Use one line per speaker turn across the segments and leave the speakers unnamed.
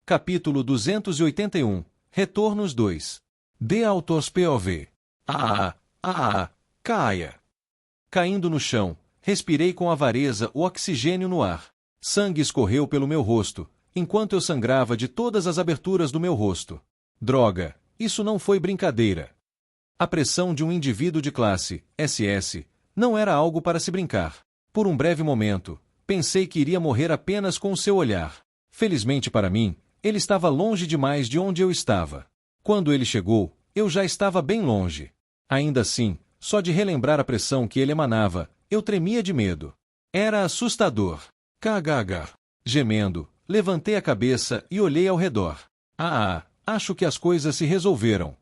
Capítulo 281. Retornos 2. The Author's POV. Caia. Caindo no chão, respirei com avareza o oxigênio no ar. Sangue escorreu pelo meu rosto, enquanto eu sangrava de todas as aberturas do meu rosto. Droga, isso não foi brincadeira. A pressão de um indivíduo de classe SS não era algo para se brincar. Por um breve momento, pensei que iria morrer apenas com o seu olhar. Felizmente para mim, ele estava longe demais de onde eu estava. Quando ele chegou, eu já estava bem longe. Ainda assim, só de relembrar a pressão que ele emanava, eu tremia de medo. Era assustador. Gemendo, levantei a cabeça e olhei ao redor. Acho que as coisas se resolveram.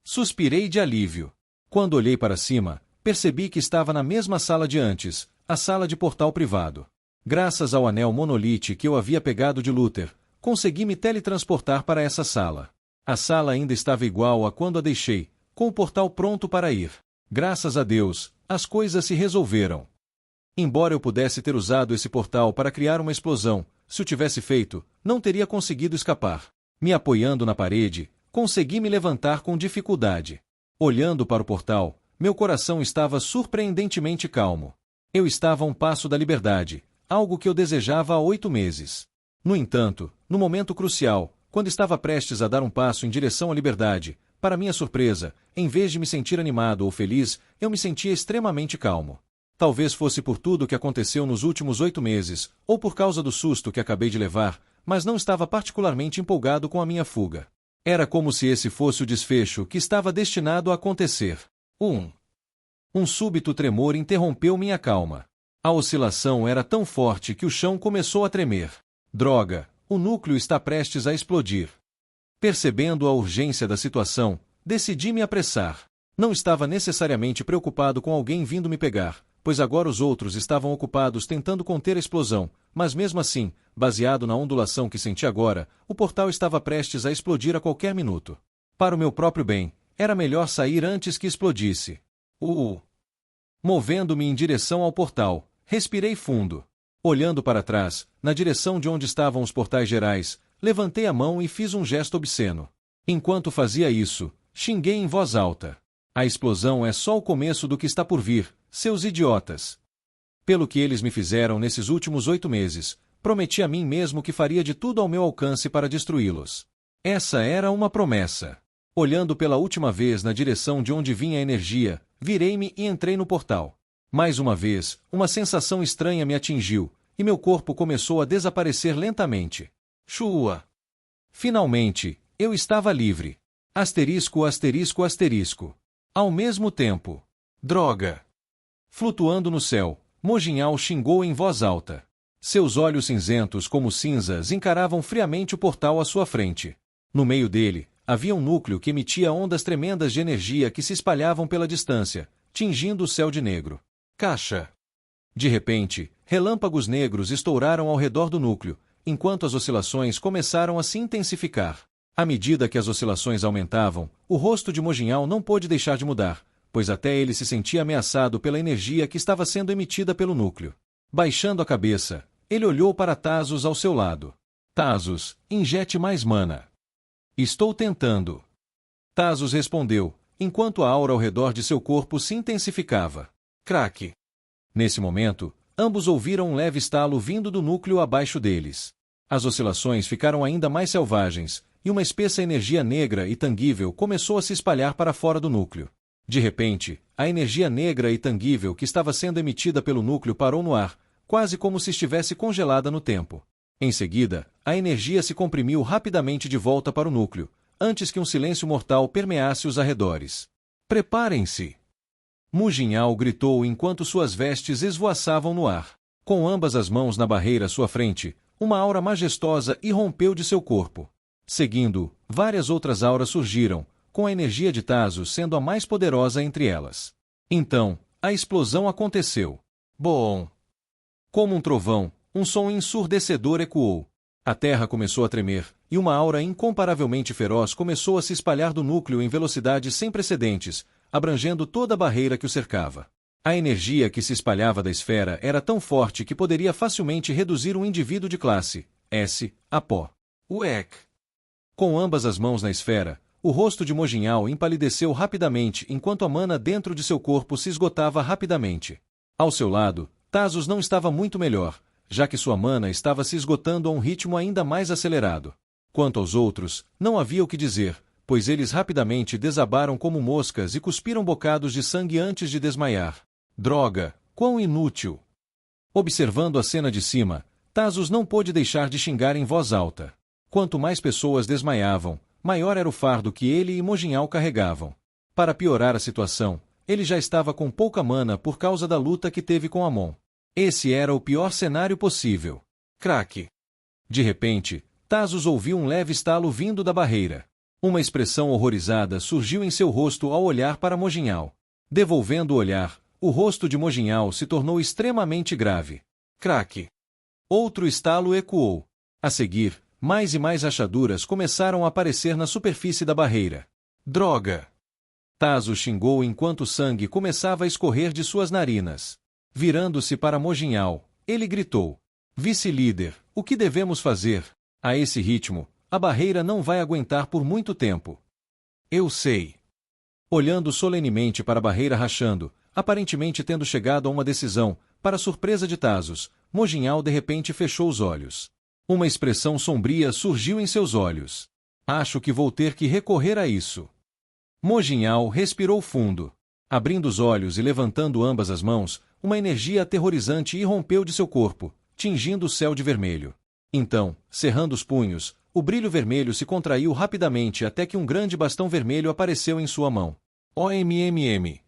Suspirei de alívio. Quando olhei para cima, percebi que estava na mesma sala de antes, a sala de portal privado. Graças ao anel monolite que eu havia pegado de Luther, consegui me teletransportar para essa sala. A sala ainda estava igual a quando a deixei, com o portal pronto para ir. Graças a Deus, as coisas se resolveram. Embora eu pudesse ter usado esse portal para criar uma explosão, se o tivesse feito, não teria conseguido escapar. Me apoiando na parede, consegui me levantar com dificuldade. Olhando para o portal, meu coração estava surpreendentemente calmo. Eu estava a um passo da liberdade, algo que eu desejava há 8 meses. No entanto, no momento crucial, quando estava prestes a dar um passo em direção à liberdade, para minha surpresa, em vez de me sentir animado ou feliz, eu me sentia extremamente calmo. Talvez fosse por tudo o que aconteceu nos últimos 8 meses, ou por causa do susto que acabei de levar, mas não estava particularmente empolgado com a minha fuga. Era como se esse fosse o desfecho que estava destinado a acontecer. Um súbito tremor interrompeu minha calma. A oscilação era tão forte que o chão começou a tremer. Droga, o núcleo está prestes a explodir. Percebendo a urgência da situação, decidi me apressar. Não estava necessariamente preocupado com alguém vindo me pegar, pois agora os outros estavam ocupados tentando conter a explosão, mas mesmo assim, baseado na ondulação que senti agora, o portal estava prestes a explodir a qualquer minuto. Para o meu próprio bem, era melhor sair antes que explodisse. Movendo-me em direção ao portal, respirei fundo. Olhando para trás, na direção de onde estavam os portais gerais, levantei a mão e fiz um gesto obsceno. Enquanto fazia isso, xinguei em voz alta. A explosão é só o começo do que está por vir, seus idiotas. Pelo que eles me fizeram nesses últimos 8 meses, prometi a mim mesmo que faria de tudo ao meu alcance para destruí-los. Essa era uma promessa. Olhando pela última vez na direção de onde vinha a energia, virei-me e entrei no portal. Mais uma vez, uma sensação estranha me atingiu, e meu corpo começou a desaparecer lentamente. Shua! Finalmente, eu estava livre. Asterisco. Ao mesmo tempo. Droga! Flutuando no céu, Mojinhal xingou em voz alta. Seus olhos cinzentos como cinzas encaravam friamente o portal à sua frente. No meio dele, havia um núcleo que emitia ondas tremendas de energia que se espalhavam pela distância, tingindo o céu de negro. Caixa! De repente, relâmpagos negros estouraram ao redor do núcleo, enquanto as oscilações começaram a se intensificar. À medida que as oscilações aumentavam, o rosto de Mojinhal não pôde deixar de mudar, pois até ele se sentia ameaçado pela energia que estava sendo emitida pelo núcleo. Baixando a cabeça, ele olhou para Thasos ao seu lado. Thasos, injete mais mana. Estou tentando. Thasos respondeu, enquanto a aura ao redor de seu corpo se intensificava. Craque! Nesse momento, ambos ouviram um leve estalo vindo do núcleo abaixo deles. As oscilações ficaram ainda mais selvagens, e uma espessa energia negra e tangível começou a se espalhar para fora do núcleo. De repente, a energia negra e tangível que estava sendo emitida pelo núcleo parou no ar, quase como se estivesse congelada no tempo. Em seguida, a energia se comprimiu rapidamente de volta para o núcleo, antes que um silêncio mortal permeasse os arredores. Preparem-se! Mujinhal gritou enquanto suas vestes esvoaçavam no ar. Com ambas as mãos na barreira à sua frente, uma aura majestosa irrompeu de seu corpo. Seguindo, várias outras auras surgiram, com a energia de Thasos sendo a mais poderosa entre elas. Então, a explosão aconteceu. Boom! Como um trovão, um som ensurdecedor ecoou. A terra começou a tremer, e uma aura incomparavelmente feroz começou a se espalhar do núcleo em velocidades sem precedentes, abrangendo toda a barreira que o cercava. A energia que se espalhava da esfera era tão forte que poderia facilmente reduzir um indivíduo de classe S a pó.
Uec!
Com ambas as mãos na esfera, o rosto de Mojinhal empalideceu rapidamente enquanto a mana dentro de seu corpo se esgotava rapidamente. Ao seu lado, Thasos não estava muito melhor, já que sua mana estava se esgotando a um ritmo ainda mais acelerado. Quanto aos outros, não havia o que dizer, pois eles rapidamente desabaram como moscas e cuspiram bocados de sangue antes de desmaiar. Droga, quão inútil! Observando a cena de cima, Thasos não pôde deixar de xingar em voz alta. Quanto mais pessoas desmaiavam, maior era o fardo que ele e Mojinhal carregavam. Para piorar a situação, ele já estava com pouca mana por causa da luta que teve com Amon. Esse era o pior cenário possível. Craque! De repente, Thasos ouviu um leve estalo vindo da barreira. Uma expressão horrorizada surgiu em seu rosto ao olhar para Mojinhal. Devolvendo o olhar, o rosto de Mojinhal se tornou extremamente grave. Craque! Outro estalo ecoou. A seguir, mais e mais rachaduras começaram a aparecer na superfície da barreira. Droga! Thasos xingou enquanto o sangue começava a escorrer de suas narinas. Virando-se para Mojinhal, ele gritou: Vice-líder, o que devemos fazer? A esse ritmo, a barreira não vai aguentar por muito tempo. Eu sei. Olhando solenemente para a barreira rachando, aparentemente tendo chegado a uma decisão, para surpresa de Thasos, Mojinhal de repente fechou os olhos. Uma expressão sombria surgiu em seus olhos. Acho que vou ter que recorrer a isso. Mojinhal respirou fundo. Abrindo os olhos e levantando ambas as mãos, uma energia aterrorizante irrompeu de seu corpo, tingindo o céu de vermelho. Então, cerrando os punhos, o brilho vermelho se contraiu rapidamente até que um grande bastão vermelho apareceu em sua mão. OMMM.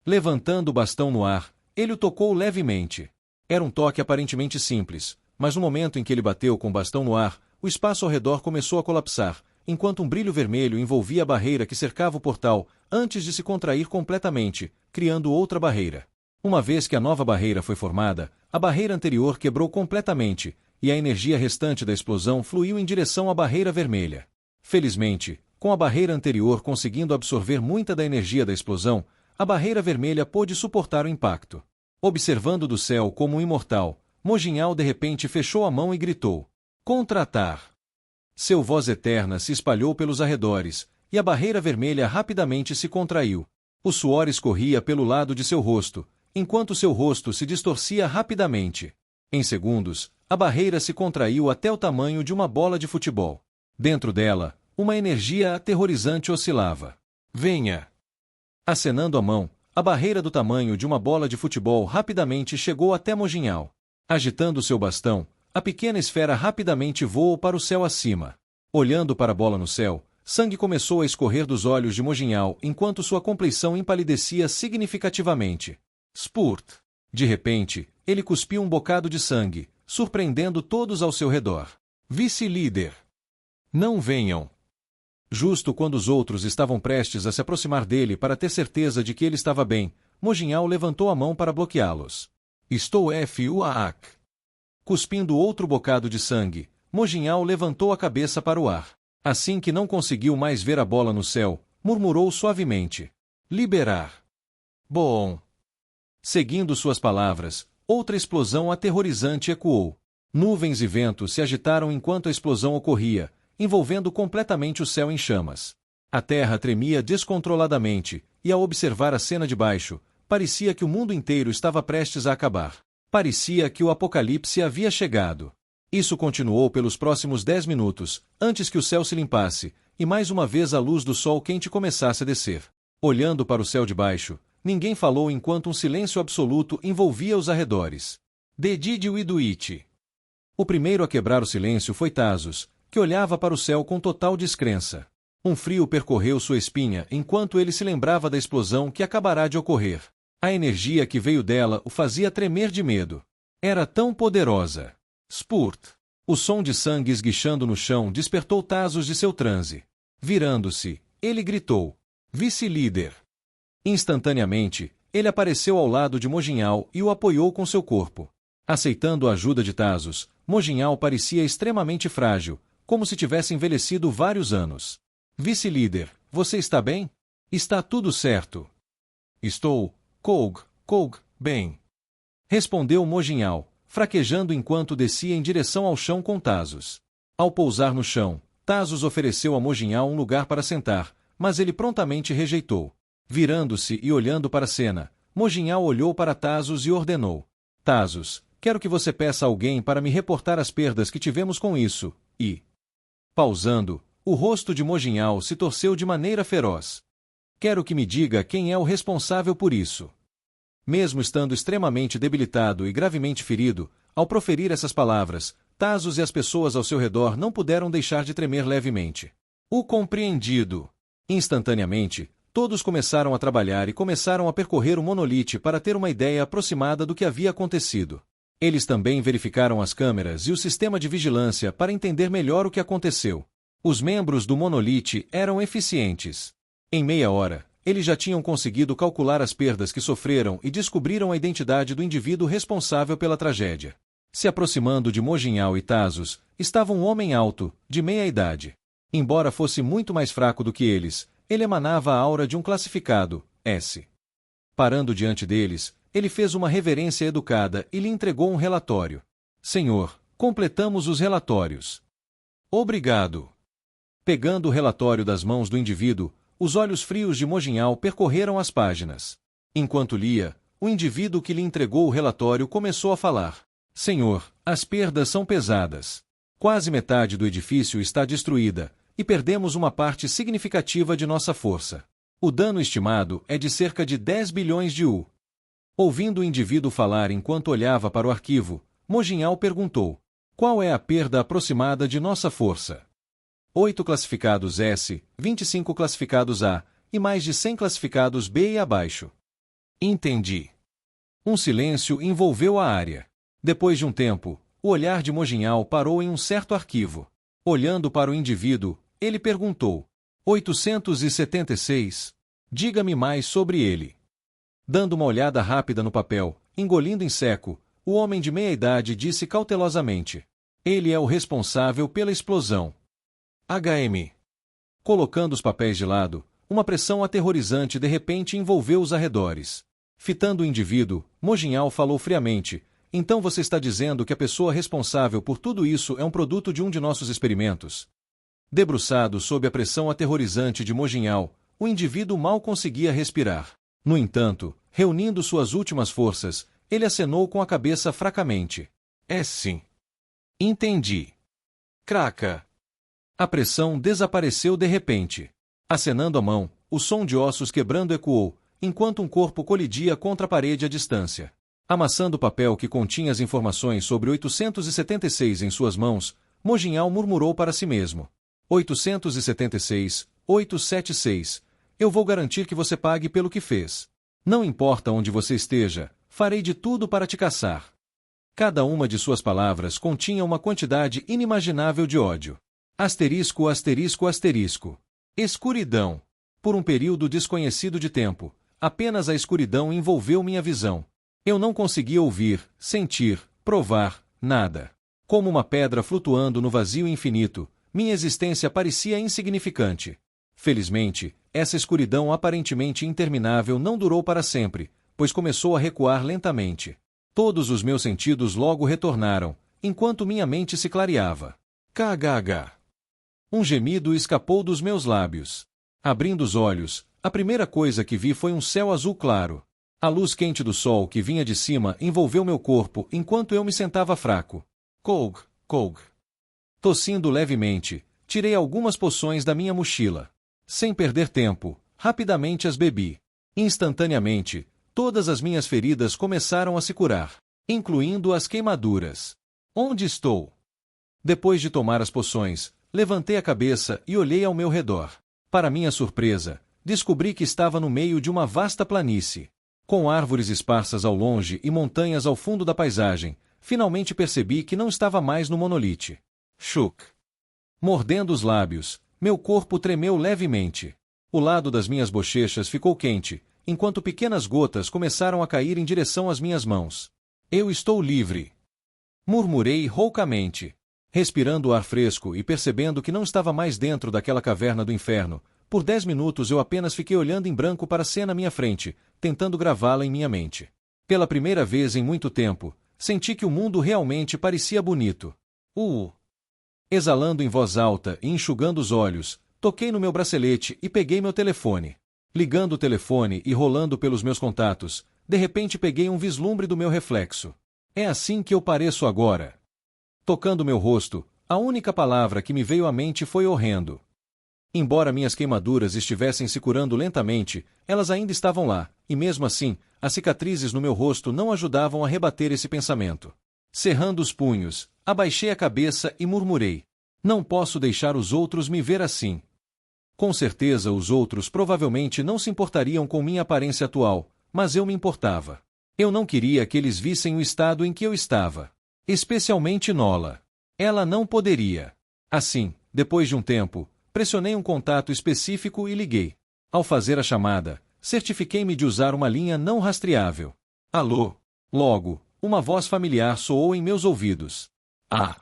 Levantando o bastão no ar, ele o tocou levemente. Era um toque aparentemente simples, mas no momento em que ele bateu com o bastão no ar, o espaço ao redor começou a colapsar, enquanto um brilho vermelho envolvia a barreira que cercava o portal, antes de se contrair completamente, criando outra barreira. Uma vez que a nova barreira foi formada, a barreira anterior quebrou completamente, e a energia restante da explosão fluiu em direção à barreira vermelha. Felizmente, com a barreira anterior conseguindo absorver muita da energia da explosão, a barreira vermelha pôde suportar o impacto. Observando do céu como um imortal, Mojinhal de repente fechou a mão e gritou: Contratar! Seu voz eterna se espalhou pelos arredores, e a barreira vermelha rapidamente se contraiu. O suor escorria pelo lado de seu rosto, enquanto seu rosto se distorcia rapidamente. Em segundos, a barreira se contraiu até o tamanho de uma bola de futebol. Dentro dela, uma energia aterrorizante oscilava. Venha! Acenando a mão, a barreira do tamanho de uma bola de futebol rapidamente chegou até Mojinhal. Agitando seu bastão, a pequena esfera rapidamente voou para o céu acima. Olhando para a bola no céu, sangue começou a escorrer dos olhos de Mojinhal enquanto sua compleição empalidecia significativamente. Spurt! De repente, ele cuspiu um bocado de sangue, surpreendendo todos ao seu redor. Vice-líder! Não venham! Justo quando os outros estavam prestes a se aproximar dele para ter certeza de que ele estava bem, Mojinhal levantou a mão para bloqueá-los. Estou FUAAC! Cuspindo outro bocado de sangue, Mojinhal levantou a cabeça para o ar. Assim que não conseguiu mais ver a bola no céu, murmurou suavemente: Liberar! Bom! Seguindo suas palavras, outra explosão aterrorizante ecoou. Nuvens e ventos se agitaram enquanto a explosão ocorria, envolvendo completamente o céu em chamas. A terra tremia descontroladamente, e ao observar a cena de baixo, parecia que o mundo inteiro estava prestes a acabar. Parecia que o apocalipse havia chegado. Isso continuou pelos próximos 10 minutos, antes que o céu se limpasse, e mais uma vez a luz do sol quente começasse a descer. Olhando para o céu de baixo, ninguém falou enquanto um silêncio absoluto envolvia os arredores. Dedidio e Duit. O primeiro a quebrar o silêncio foi Thasos, que olhava para o céu com total descrença. Um frio percorreu sua espinha enquanto ele se lembrava da explosão que acabará de ocorrer. A energia que veio dela o fazia tremer de medo. Era tão poderosa. Spurt! O som de sangue esguichando no chão despertou Thasos de seu transe. Virando-se, ele gritou: Vice-líder! Instantaneamente, ele apareceu ao lado de Mojinhal e o apoiou com seu corpo. Aceitando a ajuda de Thasos, Mojinhal parecia extremamente frágil, como se tivesse envelhecido vários anos. Vice-líder, você está bem? Está tudo certo. Estou, Koug, bem. Respondeu Mojinhal, fraquejando enquanto descia em direção ao chão com Thasos. Ao pousar no chão, Thasos ofereceu a Mojinhal um lugar para sentar, mas ele prontamente rejeitou. Virando-se e olhando para a cena, Mojinhal olhou para Thasos e ordenou: Thasos, quero que você peça a alguém para me reportar as perdas que tivemos com isso, e... Pausando, o rosto de Mojinhal se torceu de maneira feroz. Quero que me diga quem é o responsável por isso. Mesmo estando extremamente debilitado e gravemente ferido, ao proferir essas palavras, Thasos e as pessoas ao seu redor não puderam deixar de tremer levemente. O compreendido. Instantaneamente, todos começaram a trabalhar e começaram a percorrer o monolite para ter uma ideia aproximada do que havia acontecido. Eles também verificaram as câmeras e o sistema de vigilância para entender melhor o que aconteceu. Os membros do monolite eram eficientes. Em meia hora, eles já tinham conseguido calcular as perdas que sofreram e descobriram a identidade do indivíduo responsável pela tragédia. Se aproximando de Mojinhal e Thasos, estava um homem alto, de meia idade. Embora fosse muito mais fraco do que eles, ele emanava a aura de um classificado, S. Parando diante deles, ele fez uma reverência educada e lhe entregou um relatório. Senhor, completamos os relatórios. Obrigado. Pegando o relatório das mãos do indivíduo, os olhos frios de Mojinhal percorreram as páginas. Enquanto lia, o indivíduo que lhe entregou o relatório começou a falar. Senhor, as perdas são pesadas. Quase metade do edifício está destruída, e perdemos uma parte significativa de nossa força. O dano estimado é de cerca de 10 bilhões de U. Ouvindo o indivíduo falar enquanto olhava para o arquivo, Mojinhal perguntou: qual é a perda aproximada de nossa força? 8 classificados S, 25 classificados A, e mais de 100 classificados B e abaixo. Entendi. Um silêncio envolveu a área. Depois de um tempo, o olhar de Mojinhal parou em um certo arquivo. Olhando para o indivíduo, ele perguntou: 876? Diga-me mais sobre ele. Dando uma olhada rápida no papel, engolindo em seco, o homem de meia-idade disse cautelosamente: ele é o responsável pela explosão. HM. Colocando os papéis de lado, uma pressão aterrorizante de repente envolveu os arredores. Fitando o indivíduo, Mojinhal falou friamente: então você está dizendo que a pessoa responsável por tudo isso é um produto de um de nossos experimentos? Debruçado sob a pressão aterrorizante de Mojinhal, o indivíduo mal conseguia respirar. No entanto, reunindo suas últimas forças, ele acenou com a cabeça fracamente. É sim. Entendi. Craca. A pressão desapareceu de repente. Acenando a mão, o som de ossos quebrando ecoou, enquanto um corpo colidia contra a parede à distância. Amassando o papel que continha as informações sobre 876 em suas mãos, Mojinhal murmurou para si mesmo: 876, 876. Eu vou garantir que você pague pelo que fez. Não importa onde você esteja, farei de tudo para te caçar. Cada uma de suas palavras continha uma quantidade inimaginável de ódio. Asterisco, asterisco, asterisco. Escuridão. Por um período desconhecido de tempo, apenas a escuridão envolveu minha visão. Eu não conseguia ouvir, sentir, provar, nada. Como uma pedra flutuando no vazio infinito, minha existência parecia insignificante. Felizmente, essa escuridão aparentemente interminável não durou para sempre, pois começou a recuar lentamente. Todos os meus sentidos logo retornaram, enquanto minha mente se clareava. KHH. Um gemido escapou dos meus lábios. Abrindo os olhos, a primeira coisa que vi foi um céu azul claro. A luz quente do sol que vinha de cima envolveu meu corpo enquanto eu me sentava fraco. Coug, coug. Tossindo levemente, tirei algumas poções da minha mochila. Sem perder tempo, rapidamente as bebi. Instantaneamente, todas as minhas feridas começaram a se curar, incluindo as queimaduras. Onde estou? Depois de tomar as poções, levantei a cabeça e olhei ao meu redor. Para minha surpresa, descobri que estava no meio de uma vasta planície. Com árvores esparsas ao longe e montanhas ao fundo da paisagem, finalmente percebi que não estava mais no monolite. Chuk. Mordendo os lábios, meu corpo tremeu levemente. O lado das minhas bochechas ficou quente, enquanto pequenas gotas começaram a cair em direção às minhas mãos. Eu estou livre. Murmurei roucamente. Respirando o ar fresco e percebendo que não estava mais dentro daquela caverna do inferno, por 10 minutos eu apenas fiquei olhando em branco para a cena à minha frente, tentando gravá-la em minha mente. Pela primeira vez em muito tempo, senti que o mundo realmente parecia bonito. Exalando em voz alta e enxugando os olhos, toquei no meu bracelete e peguei meu telefone. Ligando o telefone e rolando pelos meus contatos, de repente peguei um vislumbre do meu reflexo. É assim que eu pareço agora. Tocando meu rosto, a única palavra que me veio à mente foi horrendo. Embora minhas queimaduras estivessem se curando lentamente, elas ainda estavam lá, e mesmo assim, as cicatrizes no meu rosto não ajudavam a rebater esse pensamento. Cerrando os punhos, abaixei a cabeça e murmurei: não posso deixar os outros me ver assim. Com certeza os outros provavelmente não se importariam com minha aparência atual, mas eu me importava. Eu não queria que eles vissem o estado em que eu estava. Especialmente Nola. Ela não poderia. Assim, depois de um tempo, pressionei um contato específico e liguei. Ao fazer a chamada, certifiquei-me de usar uma linha não rastreável. Alô? Logo, uma voz familiar soou em meus ouvidos. Ah!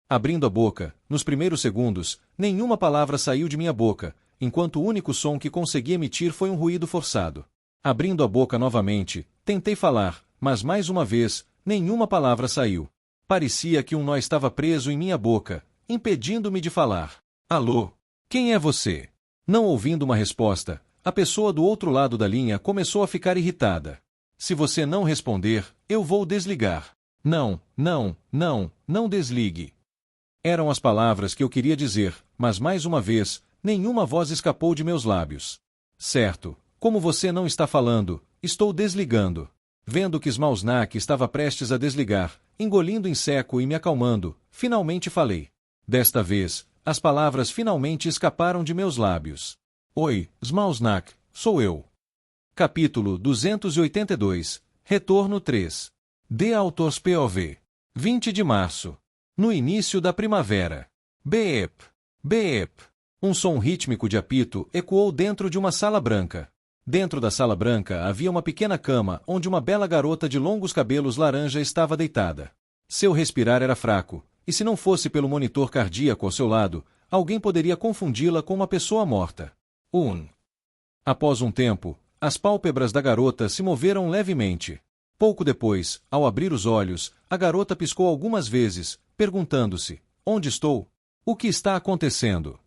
Abrindo a boca, nos primeiros segundos, nenhuma palavra saiu de minha boca, enquanto o único som que consegui emitir foi um ruído forçado. Abrindo a boca novamente, tentei falar, mas mais uma vez, nenhuma palavra saiu. Parecia que um nó estava preso em minha boca, impedindo-me de falar. Alô? Quem é você? Não ouvindo uma resposta, a pessoa do outro lado da linha começou a ficar irritada. Se você não responder, eu vou desligar. Não, não, não, não desligue. Eram as palavras que eu queria dizer, mas mais uma vez, nenhuma voz escapou de meus lábios. Certo, como você não está falando, estou desligando. Vendo que Smausnak estava prestes a desligar, engolindo em seco e me acalmando, finalmente falei. Desta vez, as palavras finalmente escaparam de meus lábios. Oi, Smausnak, sou eu. Capítulo 282, Retorno 3. The Authors POV. 20 de março. No início da primavera. Beep, beep. Um som rítmico de apito ecoou dentro de uma sala branca. Dentro da sala branca havia uma pequena cama onde uma bela garota de longos cabelos laranja estava deitada. Seu respirar era fraco, e se não fosse pelo monitor cardíaco ao seu lado, alguém poderia confundi-la com uma pessoa morta. Após um tempo, as pálpebras da garota se moveram levemente. Pouco depois, ao abrir os olhos, a garota piscou algumas vezes, perguntando-se: onde estou? O que está acontecendo?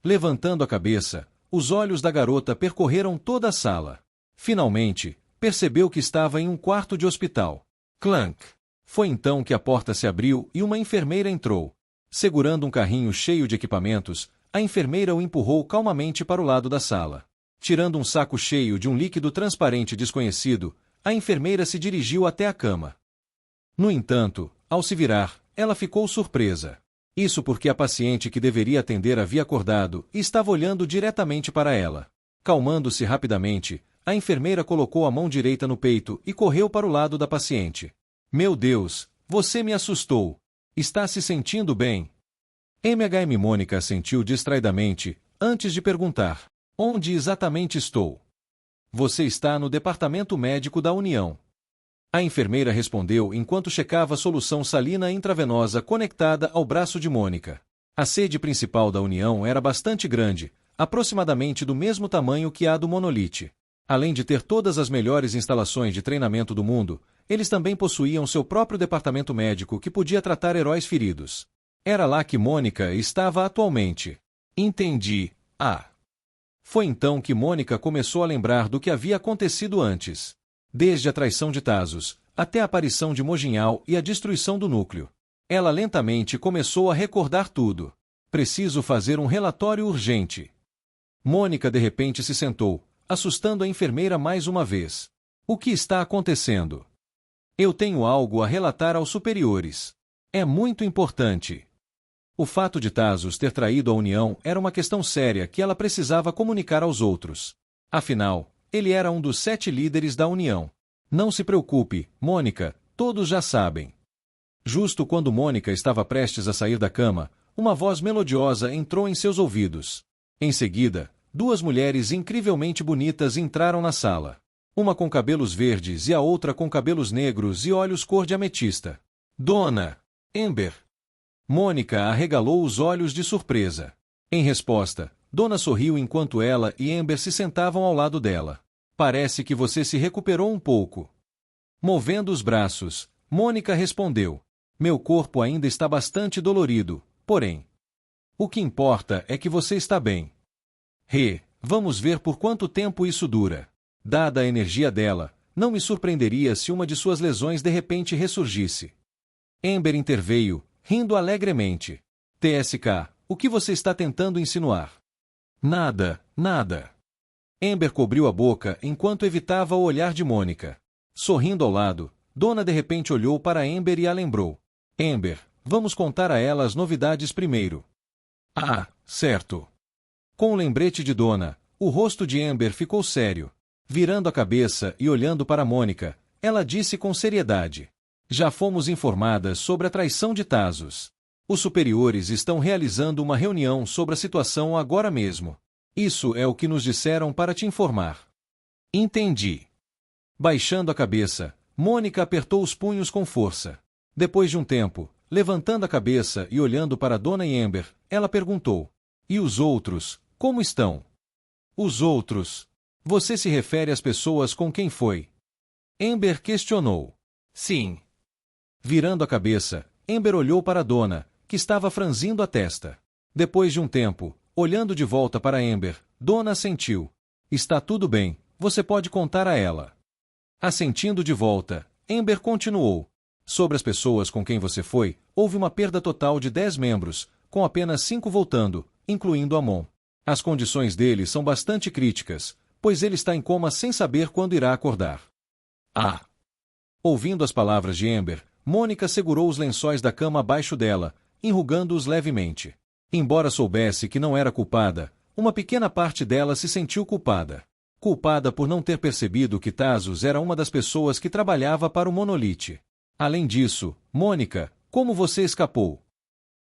Levantando a cabeça, os olhos da garota percorreram toda a sala. Finalmente, percebeu que estava em um quarto de hospital. Clank! Foi então que a porta se abriu e uma enfermeira entrou. Segurando um carrinho cheio de equipamentos, a enfermeira o empurrou calmamente para o lado da sala. Tirando um saco cheio de um líquido transparente desconhecido, a enfermeira se dirigiu até a cama. No entanto, ao se virar, ela ficou surpresa. Isso porque a paciente que deveria atender havia acordado e estava olhando diretamente para ela. Calmando-se rapidamente, a enfermeira colocou a mão direita no peito e correu para o lado da paciente. Meu Deus, você me assustou. Está se sentindo bem? Mônica assentiu distraidamente, antes de perguntar: onde exatamente estou? Você está no departamento médico da União. A enfermeira respondeu enquanto checava a solução salina intravenosa conectada ao braço de Mônica. A sede principal da União era bastante grande, aproximadamente do mesmo tamanho que a do Monolith. Além de ter todas as melhores instalações de treinamento do mundo, eles também possuíam seu próprio departamento médico que podia tratar heróis feridos. Era lá que Mônica estava atualmente. Entendi. Foi então que Mônica começou a lembrar do que havia acontecido antes. Desde a traição de Thasos, até a aparição de Mojinhal e a destruição do núcleo. Ela lentamente começou a recordar tudo. Preciso fazer um relatório urgente. Mônica de repente se sentou, assustando a enfermeira mais uma vez. O que está acontecendo? Eu tenho algo a relatar aos superiores. É muito importante. O fato de Thasos ter traído a União era uma questão séria que ela precisava comunicar aos outros. Afinal, ele era um dos 7 líderes da União. Não se preocupe, Mônica, todos já sabem. Justo quando Mônica estava prestes a sair da cama, uma voz melodiosa entrou em seus ouvidos. Em seguida, 2 mulheres incrivelmente bonitas entraram na sala. Uma com cabelos verdes e a outra com cabelos negros e olhos cor de ametista. Dona Amber. Mônica arregalou os olhos de surpresa. Em resposta, Dona sorriu enquanto ela e Amber se sentavam ao lado dela. Parece que você se recuperou um pouco. Movendo os braços, Mônica respondeu. Meu corpo ainda está bastante dolorido, porém. O que importa é que você está bem. Vamos ver por quanto tempo isso dura. Dada a energia dela, não me surpreenderia se uma de suas lesões de repente ressurgisse. Amber interveio, rindo alegremente. TSK, o que você está tentando insinuar? Nada, nada. Amber cobriu a boca enquanto evitava o olhar de Mônica. Sorrindo ao lado, Donna de repente olhou para Amber e a lembrou. Amber, vamos contar a ela as novidades primeiro. Ah, certo. Com o lembrete de Donna, o rosto de Amber ficou sério. Virando a cabeça e olhando para Mônica, ela disse com seriedade. Já fomos informadas sobre a traição de Thasos. Os superiores estão realizando uma reunião sobre a situação agora mesmo. Isso é o que nos disseram para te informar. Entendi. Baixando a cabeça, Mônica apertou os punhos com força. Depois de um tempo, levantando a cabeça e olhando para Donna e Amber, ela perguntou. E os outros, como estão? Os outros? Você se refere às pessoas com quem foi? Amber questionou. Sim. Virando a cabeça, Amber olhou para Donna, que estava franzindo a testa. Depois de um tempo, olhando de volta para Amber, Donna assentiu. Está tudo bem, você pode contar a ela. Assentindo de volta, Amber continuou. Sobre as pessoas com quem você foi, houve uma perda total de 10 membros, com apenas 5 voltando, incluindo Amon. As condições dele são bastante críticas, pois ele está em coma sem saber quando irá acordar. Ah! Ouvindo as palavras de Amber, Mônica segurou os lençóis da cama abaixo dela, enrugando-os levemente. Embora soubesse que não era culpada, uma pequena parte dela se sentiu culpada. Culpada por não ter percebido que Thasos era uma das pessoas que trabalhava para o Monolith. Além disso, Mônica, como você escapou?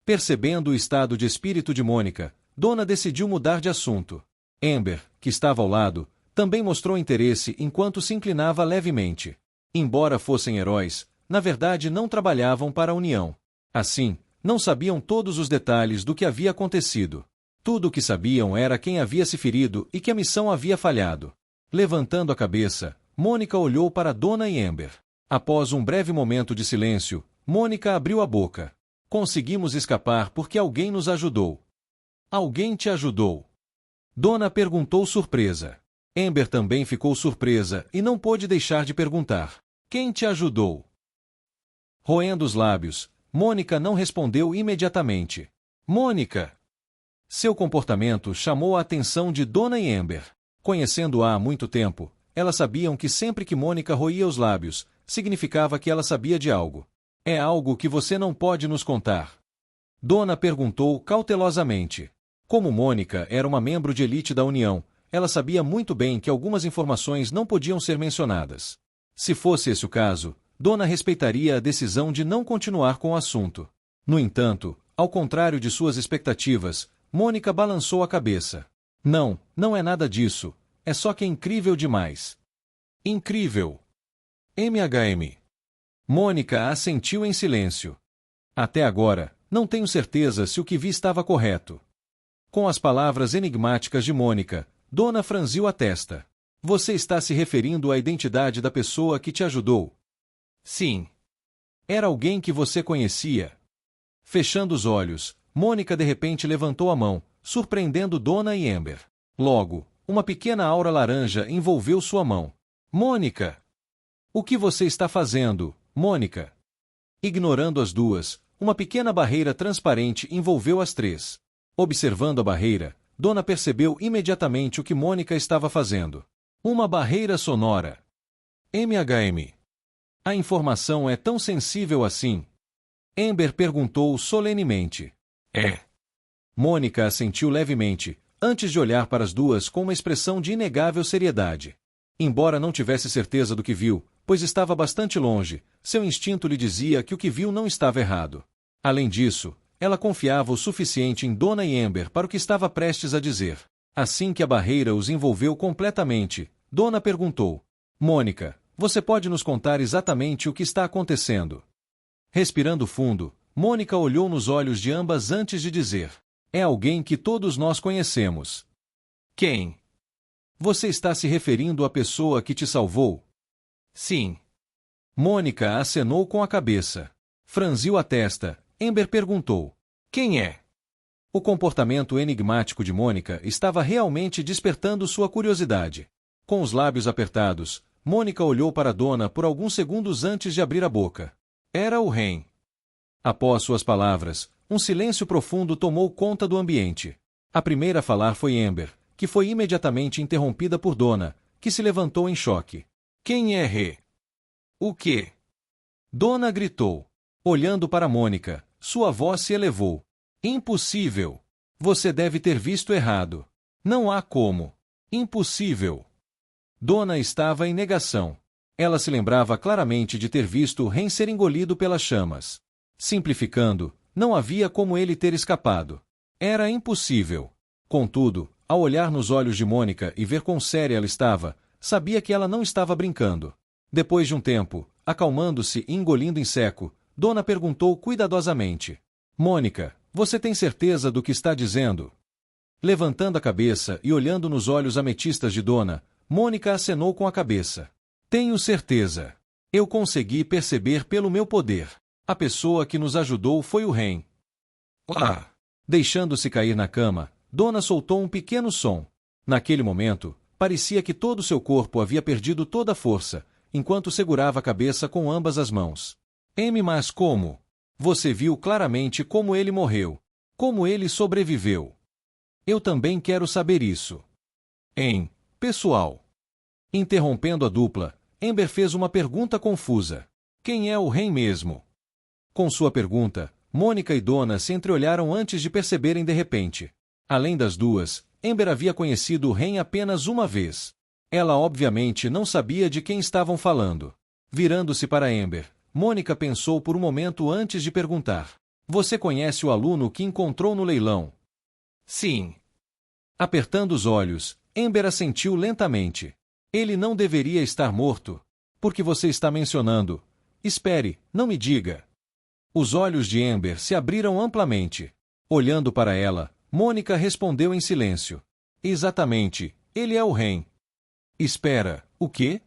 Percebendo o estado de espírito de Mônica, Donna decidiu mudar de assunto. Amber, que estava ao lado, também mostrou interesse enquanto se inclinava levemente. Embora fossem heróis, na verdade não trabalhavam para a União. Assim, não sabiam todos os detalhes do que havia acontecido. Tudo o que sabiam era quem havia se ferido e que a missão havia falhado. Levantando a cabeça, Mônica olhou para Donna e Amber. Após um breve momento de silêncio, Mônica abriu a boca. Conseguimos escapar porque alguém nos ajudou. Alguém te ajudou? Donna perguntou surpresa. Amber também ficou surpresa e não pôde deixar de perguntar. Quem te ajudou? Roendo os lábios, Mônica não respondeu imediatamente. Mônica! Seu comportamento chamou a atenção de Donna e Amber. Conhecendo-a há muito tempo, elas sabiam que sempre que Mônica roía os lábios, significava que ela sabia de algo. É algo que você não pode nos contar? Donna perguntou cautelosamente. Como Mônica era uma membro de elite da União, ela sabia muito bem que algumas informações não podiam ser mencionadas. Se fosse esse o caso, Donna respeitaria a decisão de não continuar com o assunto. No entanto, ao contrário de suas expectativas, Mônica balançou a cabeça. Não, não é nada disso. É só que é incrível demais. Incrível. MHM. Mônica assentiu em silêncio. Até agora, não tenho certeza se o que vi estava correto. Com as palavras enigmáticas de Mônica, Donna franziu a testa. Você está se referindo à identidade da pessoa que te ajudou? Sim. Era alguém que você conhecia? Fechando os olhos, Mônica de repente levantou a mão, surpreendendo Donna e Amber. Logo, uma pequena aura laranja envolveu sua mão. Mônica! O que você está fazendo, Mônica? Ignorando as duas, uma pequena barreira transparente envolveu as três. Observando a barreira, Donna percebeu imediatamente o que Mônica estava fazendo. Uma barreira sonora. MHM. A informação é tão sensível assim? Amber perguntou solenemente. É. Mônica assentiu levemente, antes de olhar para as duas com uma expressão de inegável seriedade. Embora não tivesse certeza do que viu, pois estava bastante longe, seu instinto lhe dizia que o que viu não estava errado. Além disso, ela confiava o suficiente em Donna e Amber para o que estava prestes a dizer. Assim que a barreira os envolveu completamente, Donna perguntou. Mônica, você pode nos contar exatamente o que está acontecendo? Respirando fundo, Mônica olhou nos olhos de ambas antes de dizer. É alguém que todos nós conhecemos. Quem? Você está se referindo à pessoa que te salvou? Sim. Mônica acenou com a cabeça. Franziu a testa. Amber perguntou.
Quem é?
O comportamento enigmático de Mônica estava realmente despertando sua curiosidade. Com os lábios apertados, Mônica olhou para Donna por alguns segundos antes de abrir a boca. Era o Ren. Após suas palavras, um silêncio profundo tomou conta do ambiente. A primeira a falar foi Amber, que foi imediatamente interrompida por Donna, que se levantou em choque.
Quem é Rê? O quê?
Donna gritou. Olhando para Mônica, sua voz se elevou. Impossível! Você deve ter visto errado. Não há como. Impossível! Donna estava em negação. Ela se lembrava claramente de ter visto Ren ser engolido pelas chamas. Simplificando, não havia como ele ter escapado. Era impossível. Contudo, ao olhar nos olhos de Mônica e ver quão séria ela estava, sabia que ela não estava brincando. Depois de um tempo, acalmando-se e engolindo em seco, Donna perguntou cuidadosamente. Mônica, você tem certeza do que está dizendo? Levantando a cabeça e olhando nos olhos ametistas de Donna, Mônica acenou com a cabeça. Tenho certeza. Eu consegui perceber pelo meu poder. A pessoa que nos ajudou foi o Ren.
Ah!
Deixando-se cair na cama, Donna soltou um pequeno som. Naquele momento, parecia que todo seu corpo havia perdido toda a força, enquanto segurava a cabeça com ambas as mãos. Mas como? Você viu claramente como ele morreu. Como ele sobreviveu. Eu também quero saber isso. Pessoal. Interrompendo a dupla, Amber fez uma pergunta confusa. Quem é o Ren mesmo? Com sua pergunta, Mônica e Donna se entreolharam antes de perceberem de repente. Além das duas, Amber havia conhecido o Ren apenas uma vez. Ela obviamente não sabia de quem estavam falando. Virando-se para Amber, Mônica pensou por um momento antes de perguntar. Você conhece o aluno que encontrou no leilão?
Sim.
Apertando os olhos, Amber assentiu lentamente. Ele não deveria estar morto. Por que você está mencionando? Espere, não me diga. Os olhos de Amber se abriram amplamente. Olhando para ela, Mônica respondeu em silêncio. Exatamente, ele é o Ren. Espera, o quê?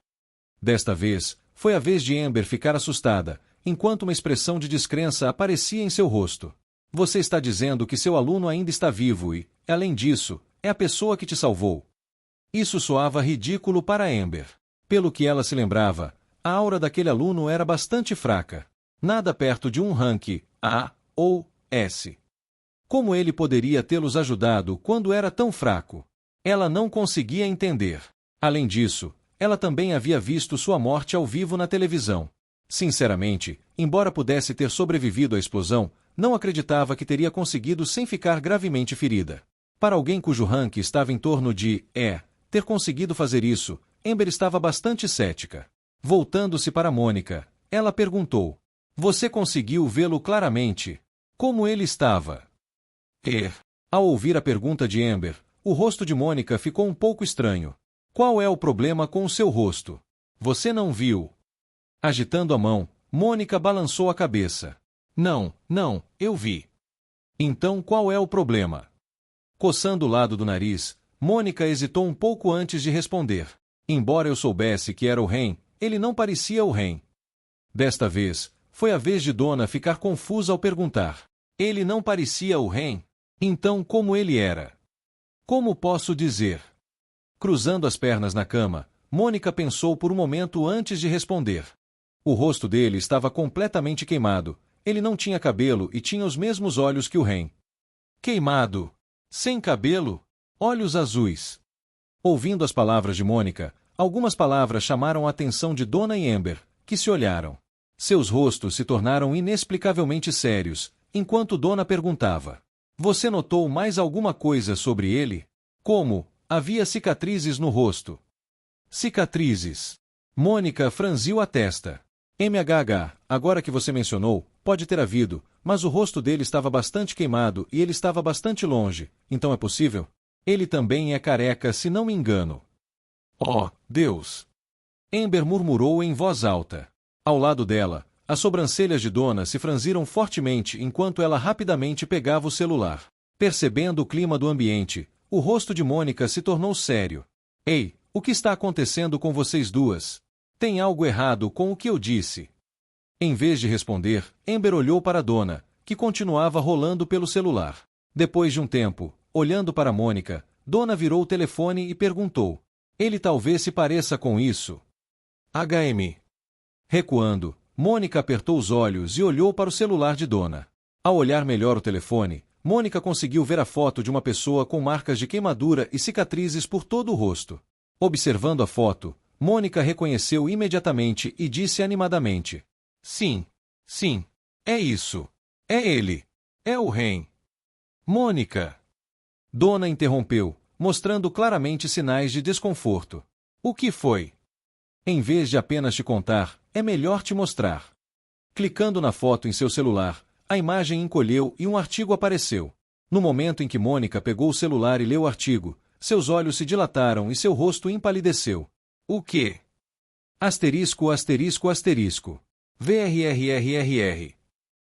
Desta vez, foi a vez de Amber ficar assustada, enquanto uma expressão de descrença aparecia em seu rosto. Você está dizendo que seu aluno ainda está vivo e, além disso, é a pessoa que te salvou. Isso soava ridículo para Amber. Pelo que ela se lembrava, a aura daquele aluno era bastante fraca. Nada perto de um rank A ou S. Como ele poderia tê-los ajudado quando era tão fraco? Ela não conseguia entender. Além disso, ela também havia visto sua morte ao vivo na televisão. Sinceramente, embora pudesse ter sobrevivido à explosão, não acreditava que teria conseguido sem ficar gravemente ferida. Para alguém cujo rank estava em torno de ter conseguido fazer isso, Amber estava bastante cética. Voltando-se para Mônica, ela perguntou. Você conseguiu vê-lo claramente? Como ele estava? Ao ouvir a pergunta de Amber, o rosto de Mônica ficou um pouco estranho. Qual é o problema com o seu rosto? Você não viu? Agitando a mão, Mônica balançou a cabeça. Não, eu vi. Então qual é o problema? Coçando o lado do nariz, Mônica hesitou um pouco antes de responder. Embora eu soubesse que era o Ren, ele não parecia o Ren. Desta vez, foi a vez de Donna ficar confusa ao perguntar. Ele não parecia o Ren? Então como ele era? Como posso dizer? Cruzando as pernas na cama, Mônica pensou por um momento antes de responder. O rosto dele estava completamente queimado, ele não tinha cabelo e tinha os mesmos olhos que o Ren. Queimado? Sem cabelo? Olhos azuis. Ouvindo as palavras de Mônica, algumas palavras chamaram a atenção de Donna e Amber, que se olharam. Seus rostos se tornaram inexplicavelmente sérios, enquanto Donna perguntava. Você notou mais alguma coisa sobre ele? Como? Havia cicatrizes no rosto. Cicatrizes. Mônica franziu a testa. Agora que você mencionou, pode ter havido, mas o rosto dele estava bastante queimado e ele estava bastante longe, então é possível? Ele também é careca, se não me engano. Oh, Deus! Amber murmurou em voz alta. Ao lado dela, as sobrancelhas de Donna se franziram fortemente enquanto ela rapidamente pegava o celular. Percebendo o clima do ambiente, o rosto de Mônica se tornou sério. Ei, o que está acontecendo com vocês duas? Tem algo errado com o que eu disse? Em vez de responder, Amber olhou para Donna, que continuava rolando pelo celular. Depois de um tempo, olhando para Mônica, Dona virou o telefone e perguntou: ele talvez se pareça com isso?
HM.
Recuando, Mônica apertou os olhos e olhou para o celular de Dona. Ao olhar melhor o telefone, Mônica conseguiu ver a foto de uma pessoa com marcas de queimadura e cicatrizes por todo o rosto. Observando a foto, Mônica reconheceu imediatamente e disse animadamente:
Sim, sim, é isso. É ele. É o Ren.
Mônica! Dona interrompeu, mostrando claramente sinais de desconforto. O que foi? Em vez de apenas te contar, é melhor te mostrar. Clicando na foto em seu celular, a imagem encolheu e um artigo apareceu. No momento em que Mônica pegou o celular e leu o artigo, seus olhos se dilataram e seu rosto empalideceu.
O quê?
Asterisco, asterisco, asterisco. VRRRRR.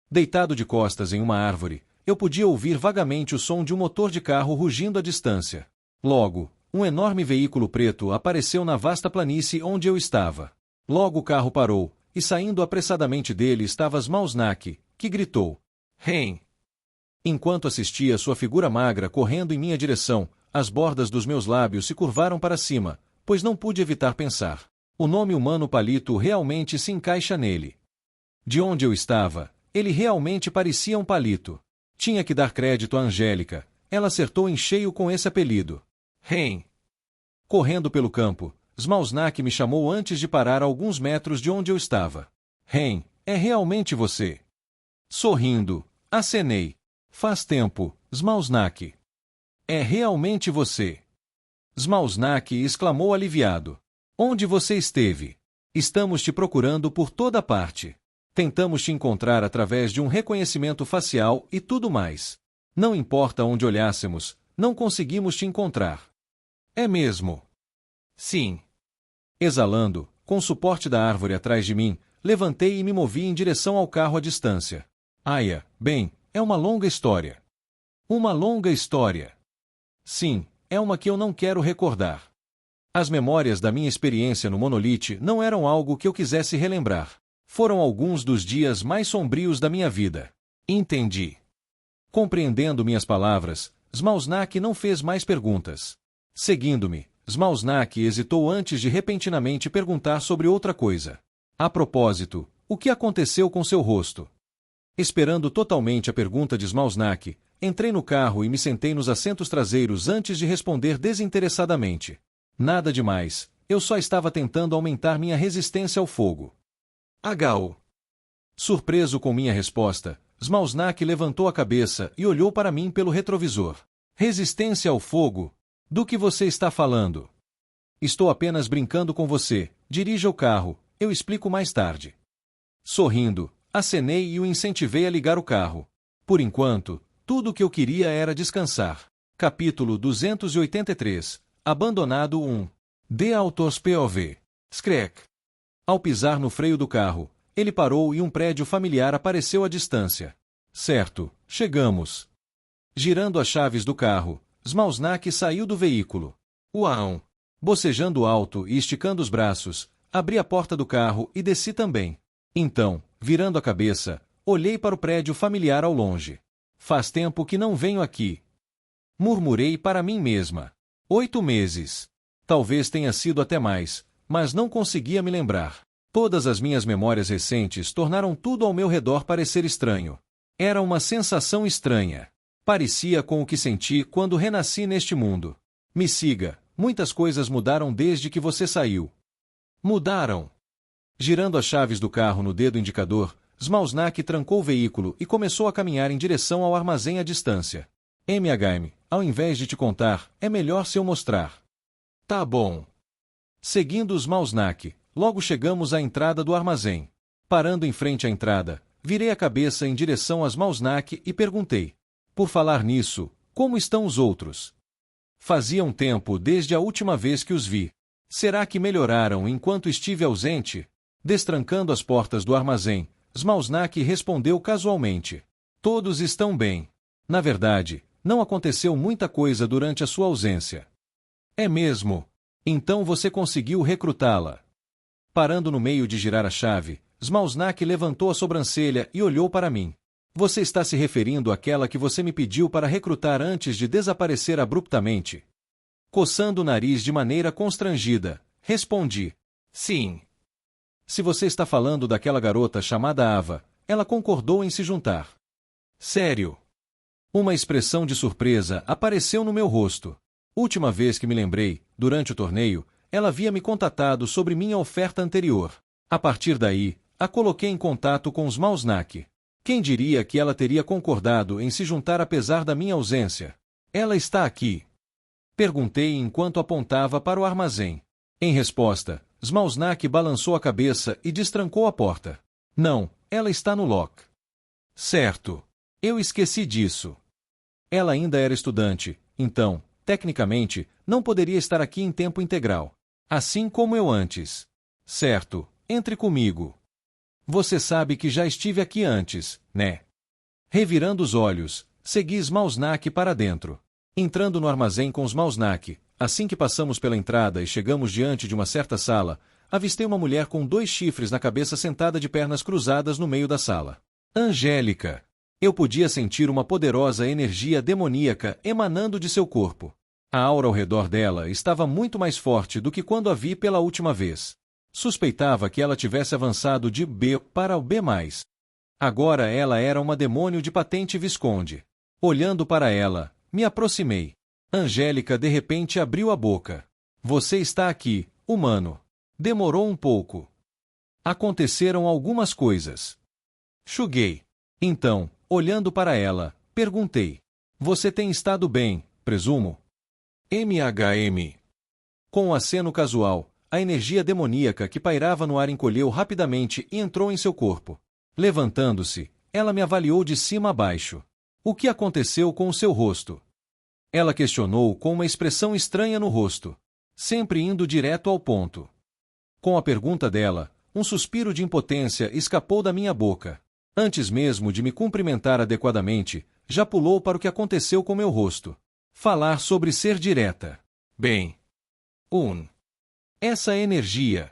Deitado de costas em uma árvore, eu podia ouvir vagamente o som de um motor de carro rugindo à distância. Logo, um enorme veículo preto apareceu na vasta planície onde eu estava. Logo o carro parou, e saindo apressadamente dele estava Smalsnak, que gritou:
Ren!
Enquanto assistia sua figura magra correndo em minha direção, as bordas dos meus lábios se curvaram para cima, pois não pude evitar pensar: o nome humano Palito realmente se encaixa nele. De onde eu estava, ele realmente parecia um palito. Tinha que dar crédito a Angélica, ela acertou em cheio com esse apelido.
Ren!
Correndo pelo campo, Smalsnak me chamou antes de parar a alguns metros de onde eu estava. Ren, é realmente você? Sorrindo, acenei. Faz tempo, Smalsnak. É realmente você? Smalsnak exclamou aliviado. Onde você esteve? Estamos te procurando por toda parte. Tentamos te encontrar através de um reconhecimento facial e tudo mais. Não importa onde olhássemos, não conseguimos te encontrar. É mesmo?
Sim.
Exalando, com o suporte da árvore atrás de mim, levantei e me movi em direção ao carro à distância. Aia, bem, é uma longa história. Uma longa história. Sim, é uma que eu não quero recordar. As memórias da minha experiência no monolite não eram algo que eu quisesse relembrar. Foram alguns dos dias mais sombrios da minha vida.
Entendi.
Compreendendo minhas palavras, Smalsnak não fez mais perguntas. Seguindo-me, Smalsnak hesitou antes de repentinamente perguntar sobre outra coisa. A propósito, o que aconteceu com seu rosto? Esperando totalmente a pergunta de Smalsnak, entrei no carro e me sentei nos assentos traseiros antes de responder desinteressadamente. Nada demais, eu só estava tentando aumentar minha resistência ao fogo.
HO.
Surpreso com minha resposta, Smalsnak levantou a cabeça e olhou para mim pelo retrovisor. Resistência ao fogo? Do que você está falando? Estou apenas brincando com você. Dirija o carro, eu explico mais tarde. Sorrindo, acenei e o incentivei a ligar o carro. Por enquanto, tudo o que eu queria era descansar. Capítulo 283. Abandonado 1. The Author's POV. Skrek. Ao pisar no freio do carro, ele parou e um prédio familiar apareceu à distância. Certo, chegamos. Girando as chaves do carro, Smalsnak saiu do veículo.
Uau!
Bocejando alto e esticando os braços, abri a porta do carro e desci também. Então, virando a cabeça, olhei para o prédio familiar ao longe. Faz tempo que não venho aqui. Murmurei para mim mesma. 8 meses. Talvez tenha sido até mais, mas não conseguia me lembrar. Todas as minhas memórias recentes tornaram tudo ao meu redor parecer estranho. Era uma sensação estranha. Parecia com o que senti quando renasci neste mundo. Me siga, muitas coisas mudaram desde que você saiu. Mudaram. Girando as chaves do carro no dedo indicador, Smalsnak trancou o veículo e começou a caminhar em direção ao armazém à distância. MHM, ao invés de te contar, é melhor se eu mostrar.
Tá bom.
Seguindo Smalsnak, logo chegamos à entrada do armazém. Parando em frente à entrada, virei a cabeça em direção a Smalsnak e perguntei: por falar nisso, como estão os outros? Fazia um tempo desde a última vez que os vi. Será que melhoraram enquanto estive ausente? Destrancando as portas do armazém, Smalsnak respondeu casualmente: todos estão bem. Na verdade, não aconteceu muita coisa durante a sua ausência. É mesmo? Então você conseguiu recrutá-la? Parando no meio de girar a chave, Smalsnak levantou a sobrancelha e olhou para mim. Você está se referindo àquela que você me pediu para recrutar antes de desaparecer abruptamente? Coçando o nariz de maneira constrangida, respondi: sim. Se você está falando daquela garota chamada Ava, ela concordou em se juntar. Sério? Uma expressão de surpresa apareceu no meu rosto. Última vez que me lembrei, durante o torneio, ela havia me contatado sobre minha oferta anterior. A partir daí, a coloquei em contato com os Mausnak. Quem diria que ela teria concordado em se juntar apesar da minha ausência? Ela está aqui. Perguntei enquanto apontava para o armazém. Em resposta, Smausnak balançou a cabeça e destrancou a porta. Não, ela está no lock. Certo. Eu esqueci disso. Ela ainda era estudante, então, tecnicamente, não poderia estar aqui em tempo integral. Assim como eu antes. Certo, entre comigo. Você sabe que já estive aqui antes, né? Revirando os olhos, segui Smausnak para dentro. Entrando no armazém com Smausnak, assim que passamos pela entrada e chegamos diante de uma certa sala, avistei uma mulher com 2 chifres na cabeça sentada de pernas cruzadas no meio da sala. Angélica! Eu podia sentir uma poderosa energia demoníaca emanando de seu corpo. A aura ao redor dela estava muito mais forte do que quando a vi pela última vez. Suspeitava que ela tivesse avançado de B para o B+. Agora ela era uma demônio de patente Visconde. Olhando para ela, me aproximei. Angélica de repente abriu a boca. Você está aqui, humano. Demorou um pouco. Aconteceram algumas coisas. Chuguei. Então, olhando para ela, perguntei. Você tem estado bem, presumo? MHM. Com um aceno casual, a energia demoníaca que pairava no ar encolheu rapidamente e entrou em seu corpo. Levantando-se, ela me avaliou de cima a baixo. O que aconteceu com o seu rosto? Ela questionou com uma expressão estranha no rosto, sempre indo direto ao ponto. Com a pergunta dela, um suspiro de impotência escapou da minha boca. Antes mesmo de me cumprimentar adequadamente, já pulou para o que aconteceu com meu rosto. Falar sobre ser direta. Bem. Essa energia.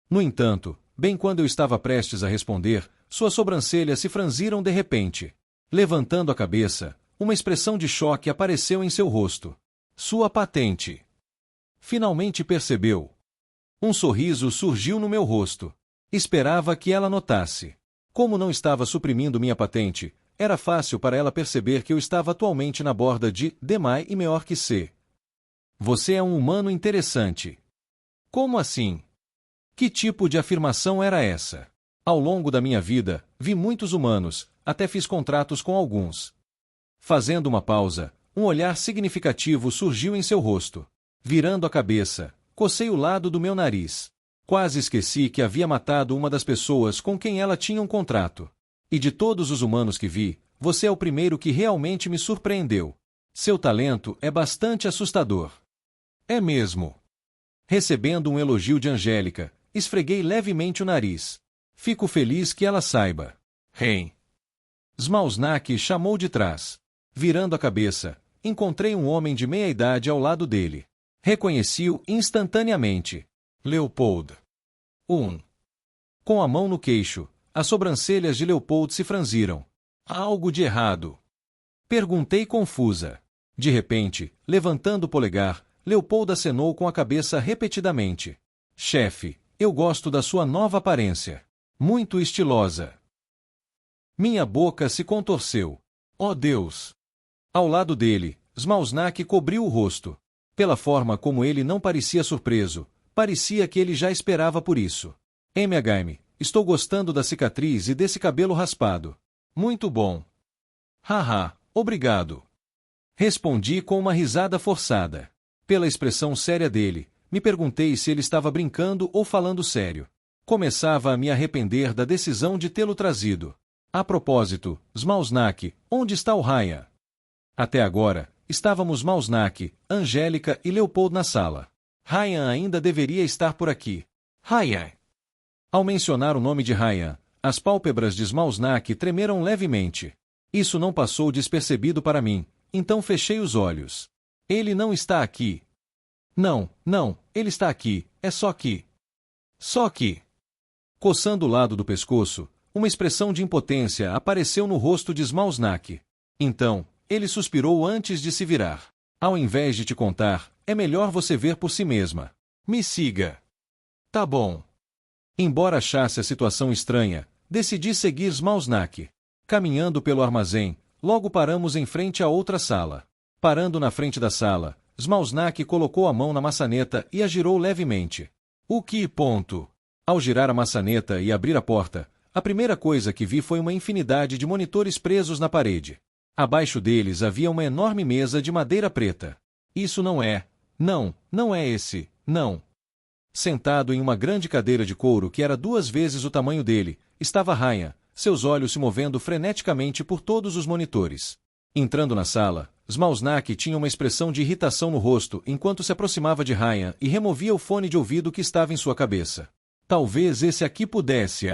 No entanto, bem quando eu estava prestes a responder, suas sobrancelhas se franziram de repente. Levantando a cabeça, uma expressão de choque apareceu em seu rosto. Sua patente. Finalmente percebeu. Um sorriso surgiu no meu rosto. Esperava que ela notasse. Como não estava suprimindo minha patente, era fácil para ela perceber que eu estava atualmente na borda de D+ e maior que C. Você é um humano interessante. Como assim? Que tipo de afirmação era essa? Ao longo da minha vida, vi muitos humanos, até fiz contratos com alguns. Fazendo uma pausa, um olhar significativo surgiu em seu rosto. Virando a cabeça, cocei o lado do meu nariz. Quase esqueci que havia matado uma das pessoas com quem ela tinha um contrato. E de todos os humanos que vi, você é o primeiro que realmente me surpreendeu. Seu talento é bastante assustador. É mesmo. Recebendo um elogio de Angélica, esfreguei levemente o nariz. Fico feliz que ela saiba. Smausnak chamou de trás. Virando a cabeça, encontrei um homem de meia idade ao lado dele. Reconheci-o instantaneamente. Leopold. Com a mão no queixo, as sobrancelhas de Leopold se franziram. Há algo de errado? Perguntei confusa. De repente, levantando o polegar, Leopold acenou com a cabeça repetidamente. Chefe, eu gosto da sua nova aparência. Muito estilosa. Minha boca se contorceu. Oh Deus! Ao lado dele, Smausnak cobriu o rosto. Pela forma como ele não parecia surpreso, parecia que ele já esperava por isso. MHM, estou gostando da cicatriz e desse cabelo raspado. Muito bom. Haha, obrigado. Respondi com uma risada forçada. Pela expressão séria dele, me perguntei se ele estava brincando ou falando sério. Começava a me arrepender da decisão de tê-lo trazido. A propósito, Smausnak, onde está o Ryan? Até agora, estávamos Smausnak, Angélica e Leopold na sala. Ryan ainda deveria estar por aqui. Ryan! Ao mencionar o nome de Ryan, as pálpebras de Smausnak tremeram levemente. Isso não passou despercebido para mim, então fechei os olhos. Ele não está aqui. Não, ele está aqui, é só que. Só que. Coçando o lado do pescoço, Uma expressão de impotência apareceu no rosto de Smalsnak. Então, ele suspirou antes de se virar. Ao invés de te contar, é melhor você ver por si mesma. Me siga. Tá bom. Embora achasse a situação estranha, decidi seguir Smalsnak. Caminhando pelo armazém, logo paramos em frente a outra sala. Parando na frente da sala, Smalsnak colocou a mão na maçaneta e a girou levemente. O que ponto? Ao girar a maçaneta e abrir a porta, a primeira coisa que vi foi uma infinidade de monitores presos na parede. Abaixo deles havia uma enorme mesa de madeira preta. Isso não é. Não é esse. Não. Sentado em uma grande cadeira de couro que era 2 vezes o tamanho dele, estava Ryan, seus olhos se movendo freneticamente por todos os monitores. Entrando na sala, Smalsnak tinha uma expressão de irritação no rosto enquanto se aproximava de Ryan e removia o fone de ouvido que estava em sua cabeça. Talvez esse aqui pudesse.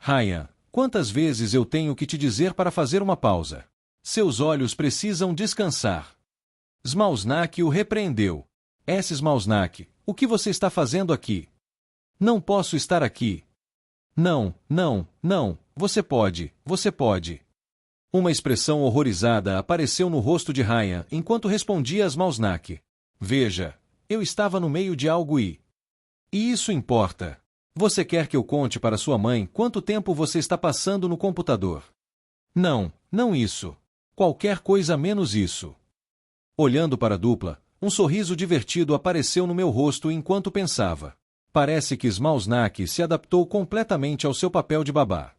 Ryan, quantas vezes eu tenho que te dizer para fazer uma pausa? Seus olhos precisam descansar. Smalsnak o repreendeu. Smalsnak, o que você está fazendo aqui? Não posso estar aqui. Não, você pode. Uma expressão horrorizada apareceu no rosto de Ryan enquanto respondia a Smalsnak. Veja, eu estava no meio de algo e isso importa. Você quer que eu conte para sua mãe quanto tempo você está passando no computador? Não isso. Qualquer coisa menos isso. Olhando para a dupla, um sorriso divertido apareceu no meu rosto enquanto pensava. Parece que Smalsnak se adaptou completamente ao seu papel de babá.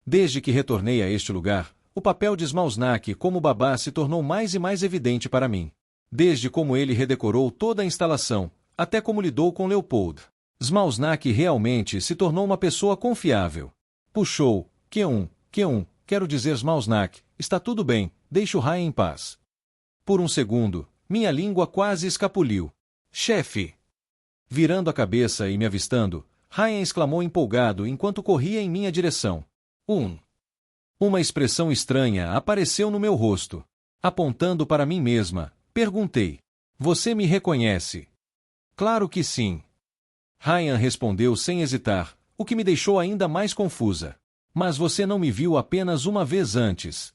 Desde que retornei a este lugar, o papel de Smalsnak como babá se tornou mais e mais evidente para mim. Desde como ele redecorou toda a instalação, até como lidou com Leopold. Smalsnak realmente se tornou uma pessoa confiável. Puxou. Quero dizer Smalsnak, está tudo bem, deixe o Ryan em paz. Por um segundo, minha língua quase escapuliu. Chefe! Virando a cabeça e me avistando, Ryan exclamou empolgado enquanto corria em minha direção. Uma expressão estranha apareceu no meu rosto. Apontando para mim mesma, perguntei. Você me reconhece? Claro que sim. Ryan respondeu sem hesitar, o que me deixou ainda mais confusa. Mas você não me viu apenas uma vez antes.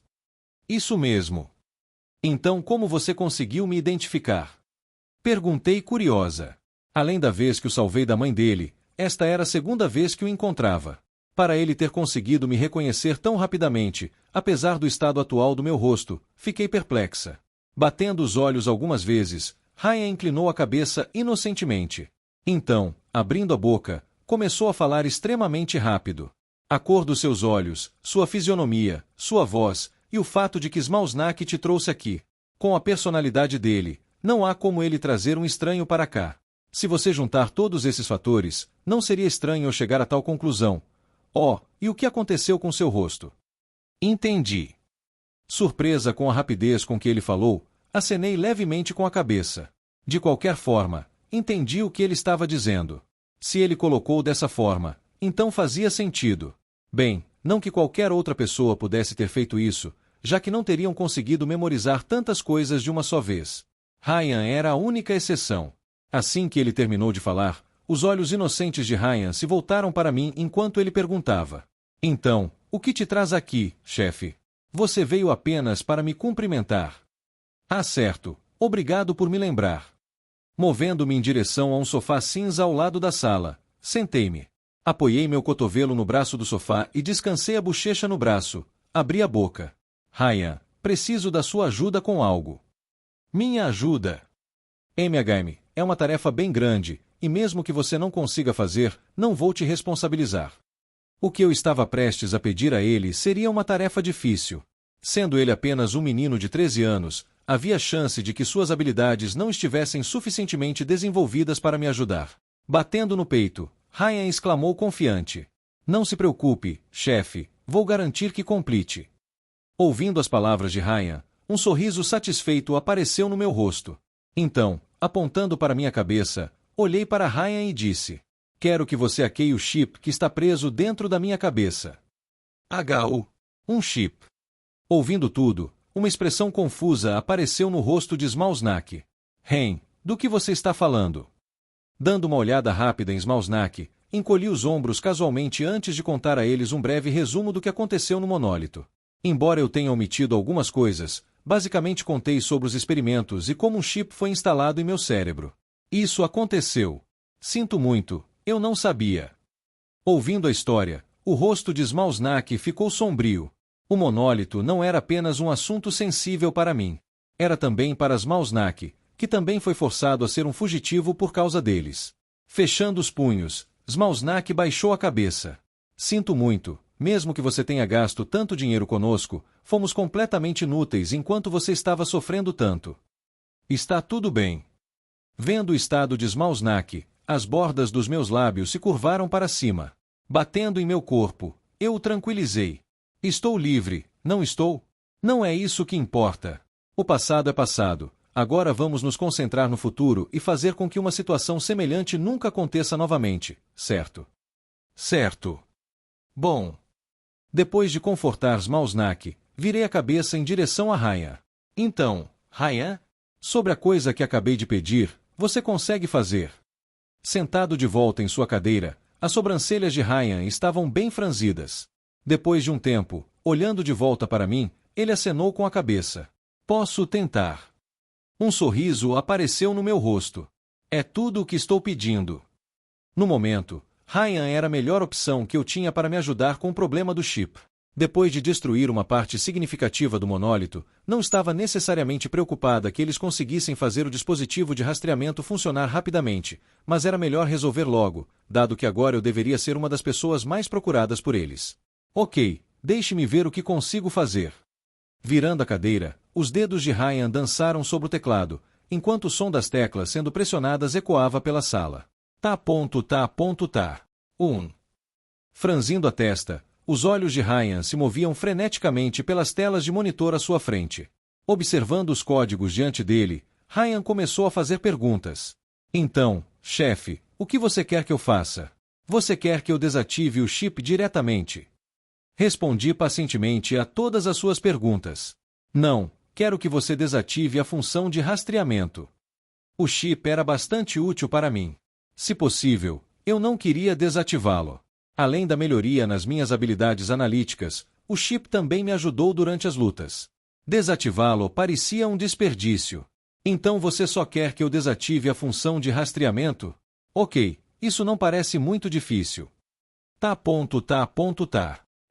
Isso mesmo. Então como você conseguiu me identificar? Perguntei curiosa. Além da vez que o salvei da mãe dele, esta era a segunda vez que o encontrava. Para ele ter conseguido me reconhecer tão rapidamente, apesar do estado atual do meu rosto, fiquei perplexa. Batendo os olhos algumas vezes, Ryan inclinou a cabeça inocentemente. Então, abrindo a boca, começou a falar extremamente rápido. A cor dos seus olhos, sua fisionomia, sua voz, e o fato de que Smalsnak te trouxe aqui. Com a personalidade dele, não há como ele trazer um estranho para cá. Se você juntar todos esses fatores, não seria estranho eu chegar a tal conclusão. E o que aconteceu com seu rosto? Entendi. Surpresa com a rapidez com que ele falou, acenei levemente com a cabeça. De qualquer forma, entendi o que ele estava dizendo. Se ele colocou dessa forma, então fazia sentido. Bem, não que qualquer outra pessoa pudesse ter feito isso, já que não teriam conseguido memorizar tantas coisas de uma só vez. Ryan era a única exceção. Assim que ele terminou de falar, os olhos inocentes de Ryan se voltaram para mim enquanto ele perguntava. Então, o que te traz aqui, chefe? Você veio apenas para me cumprimentar. Ah, certo. Obrigado por me lembrar. Movendo-me em direção a um sofá cinza ao lado da sala, sentei-me. Apoiei meu cotovelo no braço do sofá e descansei a bochecha no braço. Abri a boca. Ryan, preciso da sua ajuda com algo. Minha ajuda? MHM, é uma tarefa bem grande, e mesmo que você não consiga fazer, não vou te responsabilizar. O que eu estava prestes a pedir a ele seria uma tarefa difícil. Sendo ele apenas um menino de 13 anos, havia chance de que suas habilidades não estivessem suficientemente desenvolvidas para me ajudar. Batendo no peito, Ryan exclamou confiante. Não se preocupe, chefe, vou garantir que complete. Ouvindo as palavras de Ryan, um sorriso satisfeito apareceu no meu rosto. Então, apontando para minha cabeça, olhei para Ryan e disse: quero que você hackeie o chip que está preso dentro da minha cabeça. Um chip. Ouvindo tudo, uma expressão confusa apareceu no rosto de Smalsnak. Do que você está falando? Dando uma olhada rápida em Smalsnak, encolhi os ombros casualmente antes de contar a eles um breve resumo do que aconteceu no monólito. Embora eu tenha omitido algumas coisas, basicamente contei sobre os experimentos e como um chip foi instalado em meu cérebro. Isso aconteceu. Sinto muito, eu não sabia. Ouvindo a história, o rosto de Smalsnak ficou sombrio. O monólito não era apenas um assunto sensível para mim. Era também para Smalsnak, que também foi forçado a ser um fugitivo por causa deles. Fechando os punhos, Smalsnak baixou a cabeça. Sinto muito, mesmo que você tenha gasto tanto dinheiro conosco, fomos completamente inúteis enquanto você estava sofrendo tanto. Está tudo bem. Vendo o estado de Smalsnak, as bordas dos meus lábios se curvaram para cima. Batendo em meu corpo, eu o tranquilizei. Estou livre, não estou? Não é isso que importa. O passado é passado. Agora vamos nos concentrar no futuro e fazer com que uma situação semelhante nunca aconteça novamente, certo? Certo. Bom. Depois de confortar Smalsnak, virei a cabeça em direção a Ryan. Então, Ryan? Sobre a coisa que acabei de pedir, você consegue fazer? Sentado de volta em sua cadeira, as sobrancelhas de Ryan estavam bem franzidas. Depois de um tempo, olhando de volta para mim, ele acenou com a cabeça. Posso tentar. Um sorriso apareceu no meu rosto. É tudo o que estou pedindo. No momento, Ryan era a melhor opção que eu tinha para me ajudar com o problema do chip. Depois de destruir uma parte significativa do monólito, não estava necessariamente preocupada que eles conseguissem fazer o dispositivo de rastreamento funcionar rapidamente, mas era melhor resolver logo, dado que agora eu deveria ser uma das pessoas mais procuradas por eles. Ok, deixe-me ver o que consigo fazer. Virando a cadeira, os dedos de Ryan dançaram sobre o teclado, enquanto o som das teclas sendo pressionadas ecoava pela sala. Tá. Franzindo a testa, os olhos de Ryan se moviam freneticamente pelas telas de monitor à sua frente. Observando os códigos diante dele, Ryan começou a fazer perguntas. Então, chefe, o que você quer que eu faça? Você quer que eu desative o chip diretamente? Respondi pacientemente a todas as suas perguntas. Não, quero que você desative a função de rastreamento. O chip era bastante útil para mim. Se possível, eu não queria desativá-lo. Além da melhoria nas minhas habilidades analíticas, o chip também me ajudou durante as lutas. Desativá-lo parecia um desperdício. Então você só quer que eu desative a função de rastreamento? Ok, isso não parece muito difícil. Tá.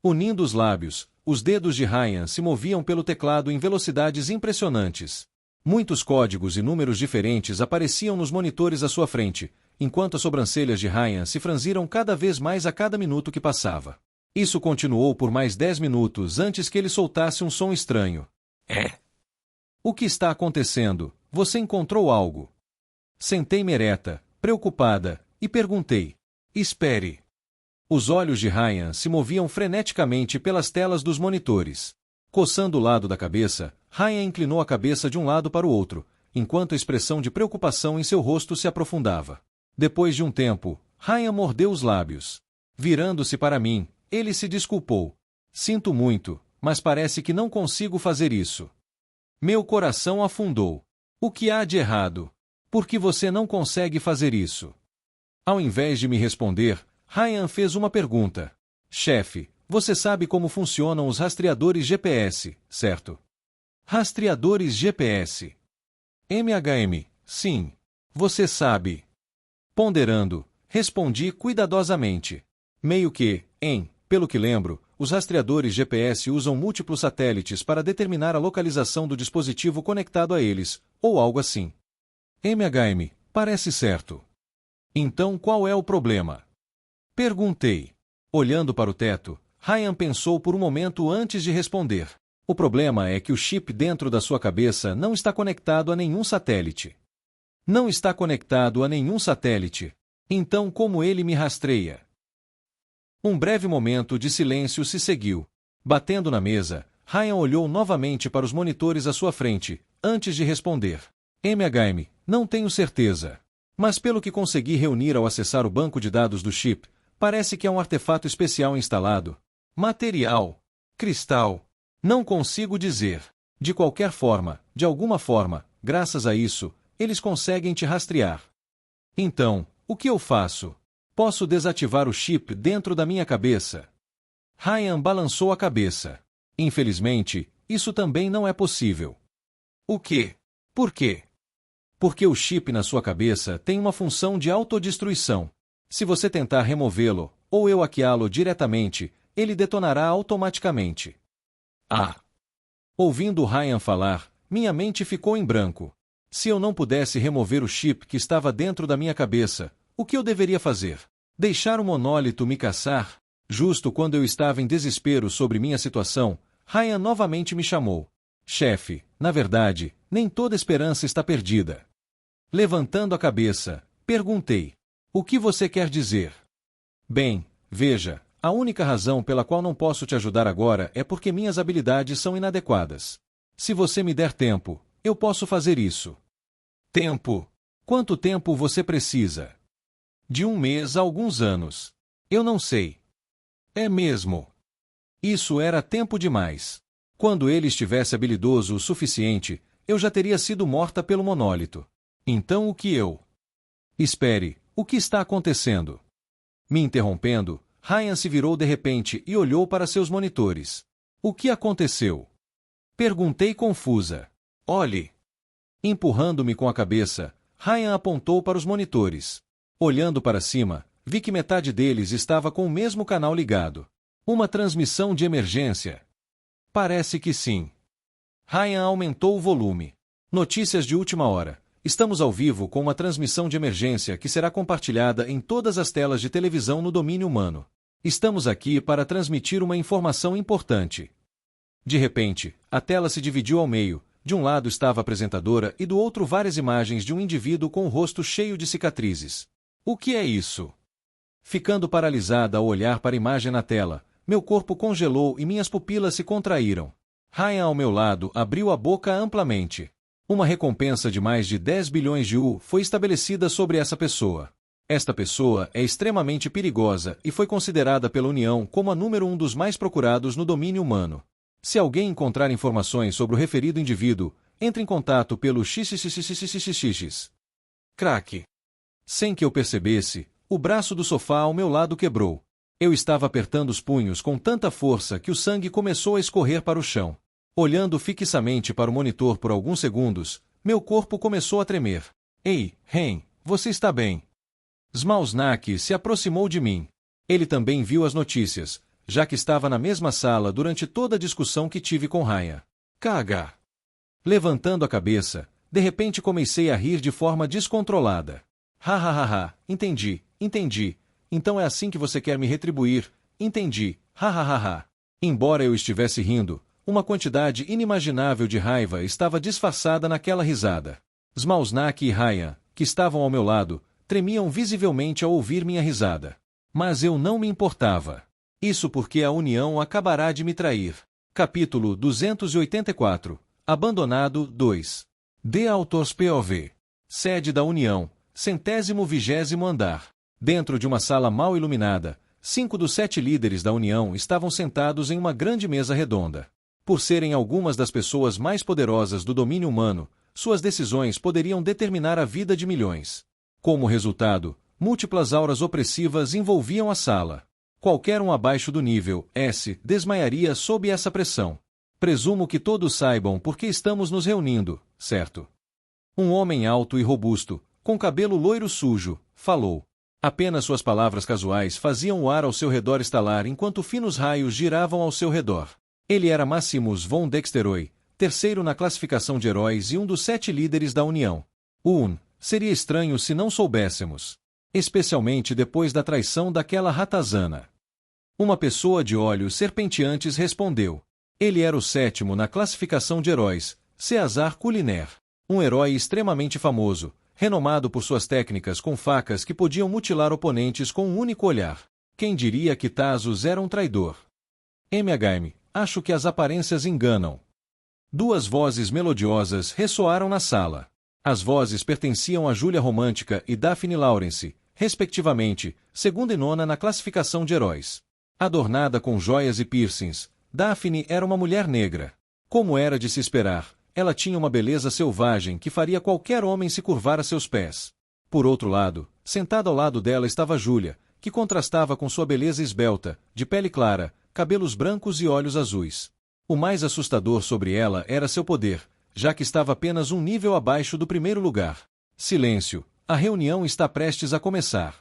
Unindo os lábios, os dedos de Ryan se moviam pelo teclado em velocidades impressionantes. Muitos códigos e números diferentes apareciam nos monitores à sua frente, enquanto as sobrancelhas de Ryan se franziram cada vez mais a cada minuto que passava. Isso continuou por mais 10 minutos antes que ele soltasse um som estranho. O que está acontecendo? Você encontrou algo? Sentei-me ereta, preocupada, e perguntei. Espere. Os olhos de Ryan se moviam freneticamente pelas telas dos monitores. Coçando o lado da cabeça, Ryan inclinou a cabeça de um lado para o outro, enquanto a expressão de preocupação em seu rosto se aprofundava. Depois de um tempo, Ryan mordeu os lábios. Virando-se para mim, ele se desculpou. Sinto muito, mas parece que não consigo fazer isso. Meu coração afundou. O que há de errado? Por que você não consegue fazer isso? Ao invés de me responder, Ryan fez uma pergunta. Chefe, você sabe como funcionam os rastreadores GPS, certo? Rastreadores GPS. MHM, sim. Você sabe. Ponderando, respondi cuidadosamente. Meio que, pelo que lembro, os rastreadores GPS usam múltiplos satélites para determinar a localização do dispositivo conectado a eles, ou algo assim. MHM, parece certo. Então qual é o problema? Perguntei. Olhando para o teto, Ryan pensou por um momento antes de responder. O problema é que o chip dentro da sua cabeça não está conectado a nenhum satélite. Não está conectado a nenhum satélite. Então como ele me rastreia? Um breve momento de silêncio se seguiu. Batendo na mesa, Ryan olhou novamente para os monitores à sua frente, antes de responder. MHM, não tenho certeza. Mas pelo que consegui reunir ao acessar o banco de dados do chip, parece que é um artefato especial instalado. Material. Cristal. Não consigo dizer. De qualquer forma, de alguma forma, graças a isso, eles conseguem te rastrear. Então, o que eu faço? Posso desativar o chip dentro da minha cabeça? Ryan balançou a cabeça. Infelizmente, isso também não é possível.
O quê? Por quê?
Porque o chip na sua cabeça tem uma função de autodestruição. Se você tentar removê-lo, ou eu hackeá-lo diretamente, ele detonará automaticamente.
Ah!
Ouvindo Ryan falar, minha mente ficou em branco. Se eu não pudesse remover o chip que estava dentro da minha cabeça, o que eu deveria fazer? Deixar o monólito me caçar? Justo quando eu estava em desespero sobre minha situação, Ryan novamente me chamou. Chefe, na verdade, nem toda esperança está perdida. Levantando a cabeça, perguntei: o que você quer dizer? Bem, veja, a única razão pela qual não posso te ajudar agora é porque minhas habilidades são inadequadas. Se você me der tempo, eu posso fazer isso.
Tempo?
Quanto tempo você precisa?
De 1 mês a alguns anos.
Eu não sei.
É mesmo?
Isso era tempo demais. Quando ele estivesse habilidoso o suficiente, eu já teria sido morta pelo monólito. Então o que eu? Espere, o que está acontecendo? Me interrompendo, Ryan se virou de repente e olhou para seus monitores. O que aconteceu? Perguntei confusa.
Olhe.
Empurrando-me com a cabeça, Ryan apontou para os monitores. Olhando para cima, vi que metade deles estava com o mesmo canal ligado. Uma transmissão de emergência? Parece que sim. Ryan aumentou o volume. Notícias de última hora. Estamos ao vivo com uma transmissão de emergência que será compartilhada em todas as telas de televisão no domínio humano. Estamos aqui para transmitir uma informação importante. De repente, a tela se dividiu ao meio. De um lado estava a apresentadora e do outro várias imagens de um indivíduo com o rosto cheio de cicatrizes. O que é isso? Ficando paralisada ao olhar para a imagem na tela, meu corpo congelou e minhas pupilas se contraíram. Ryan ao meu lado abriu a boca amplamente. Uma recompensa de mais de 10 bilhões de U foi estabelecida sobre essa pessoa. Esta pessoa é extremamente perigosa e foi considerada pela União como a número 1 dos mais procurados no domínio humano. Se alguém encontrar informações sobre o referido indivíduo, entre em contato pelo XXXXXX. Crack. Sem que eu percebesse, o braço do sofá ao meu lado quebrou. Eu estava apertando os punhos com tanta força que o sangue começou a escorrer para o chão. Olhando fixamente para o monitor por alguns segundos, meu corpo começou a tremer. Ei, Ren, você está bem? Smalsnak se aproximou de mim. Ele também viu as notícias, já que estava na mesma sala durante toda a discussão que tive com Ryan. Caga! Levantando a cabeça, de repente comecei a rir de forma descontrolada. Ha ha ha ha, entendi. Então é assim que você quer me retribuir, entendi, ha ha ha ha. Embora eu estivesse rindo, uma quantidade inimaginável de raiva estava disfarçada naquela risada. Smalsnak e Ryan, que estavam ao meu lado, tremiam visivelmente ao ouvir minha risada. Mas eu não me importava. Isso porque a União acabará de me trair. Capítulo 284. Abandonado 2. The Authors POV. Sede da União, 120º andar. Dentro de uma sala mal iluminada, 5 dos 7 líderes da União estavam sentados em uma grande mesa redonda. Por serem algumas das pessoas mais poderosas do domínio humano, suas decisões poderiam determinar a vida de milhões. Como resultado, múltiplas auras opressivas envolviam a sala. Qualquer um abaixo do nível S desmaiaria sob essa pressão. Presumo que todos saibam por que estamos nos reunindo, certo? Um homem alto e robusto, com cabelo loiro sujo, falou. Apenas suas palavras casuais faziam o ar ao seu redor estalar enquanto finos raios giravam ao seu redor. Ele era Maximus von Dexteroy, terceiro na classificação de heróis e um dos 7 líderes da União. Seria estranho se não soubéssemos. Especialmente depois da traição daquela ratazana. Uma pessoa de olhos serpenteantes respondeu. Ele era o 7º na classificação de heróis, Ceasar Culiner. Um herói extremamente famoso, renomado por suas técnicas com facas que podiam mutilar oponentes com um único olhar. Quem diria que Thasos era um traidor? MHM, acho que as aparências enganam. 2 vozes melodiosas ressoaram na sala. As vozes pertenciam a Júlia Romântica e Daphne Lawrence, respectivamente, segunda e nona na classificação de heróis. Adornada com joias e piercings, Daphne era uma mulher negra. Como era de se esperar, ela tinha uma beleza selvagem que faria qualquer homem se curvar a seus pés. Por outro lado, sentada ao lado dela estava Júlia, que contrastava com sua beleza esbelta, de pele clara, cabelos brancos e olhos azuis. O mais assustador sobre ela era seu poder, já que estava apenas um nível abaixo do primeiro lugar. Silêncio, a reunião está prestes a começar.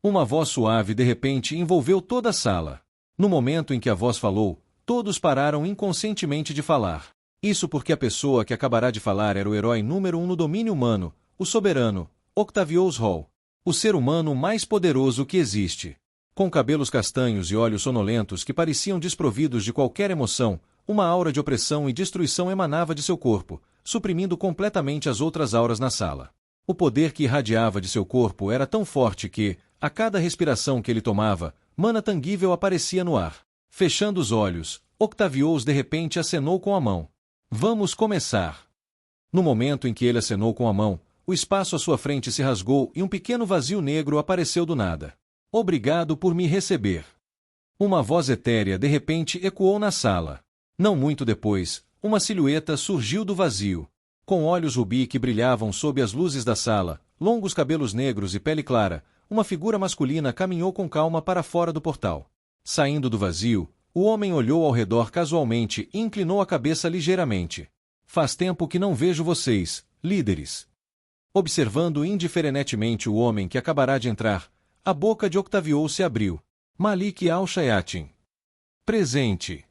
Uma voz suave de repente envolveu toda a sala. No momento em que a voz falou, todos pararam inconscientemente de falar. Isso porque a pessoa que acabará de falar era o herói número 1 no domínio humano, o soberano, Octavius Hall. O ser humano mais poderoso que existe. Com cabelos castanhos e olhos sonolentos que pareciam desprovidos de qualquer emoção, uma aura de opressão e destruição emanava de seu corpo, suprimindo completamente as outras auras na sala. O poder que irradiava de seu corpo era tão forte que, a cada respiração que ele tomava, mana tangível aparecia no ar. Fechando os olhos, Octavius de repente acenou com a mão. Vamos começar. No momento em que ele acenou com a mão, o espaço à sua frente se rasgou e um pequeno vazio negro apareceu do nada. Obrigado por me receber. Uma voz etérea de repente ecoou na sala. Não muito depois, uma silhueta surgiu do vazio. Com olhos rubi que brilhavam sob as luzes da sala, longos cabelos negros e pele clara, uma figura masculina caminhou com calma para fora do portal. Saindo do vazio, o homem olhou ao redor casualmente e inclinou a cabeça ligeiramente. Faz tempo que não vejo vocês, líderes. Observando indiferentemente o homem que acabará de entrar, a boca de Octavius se abriu. Malik al-Shayatin. Presente.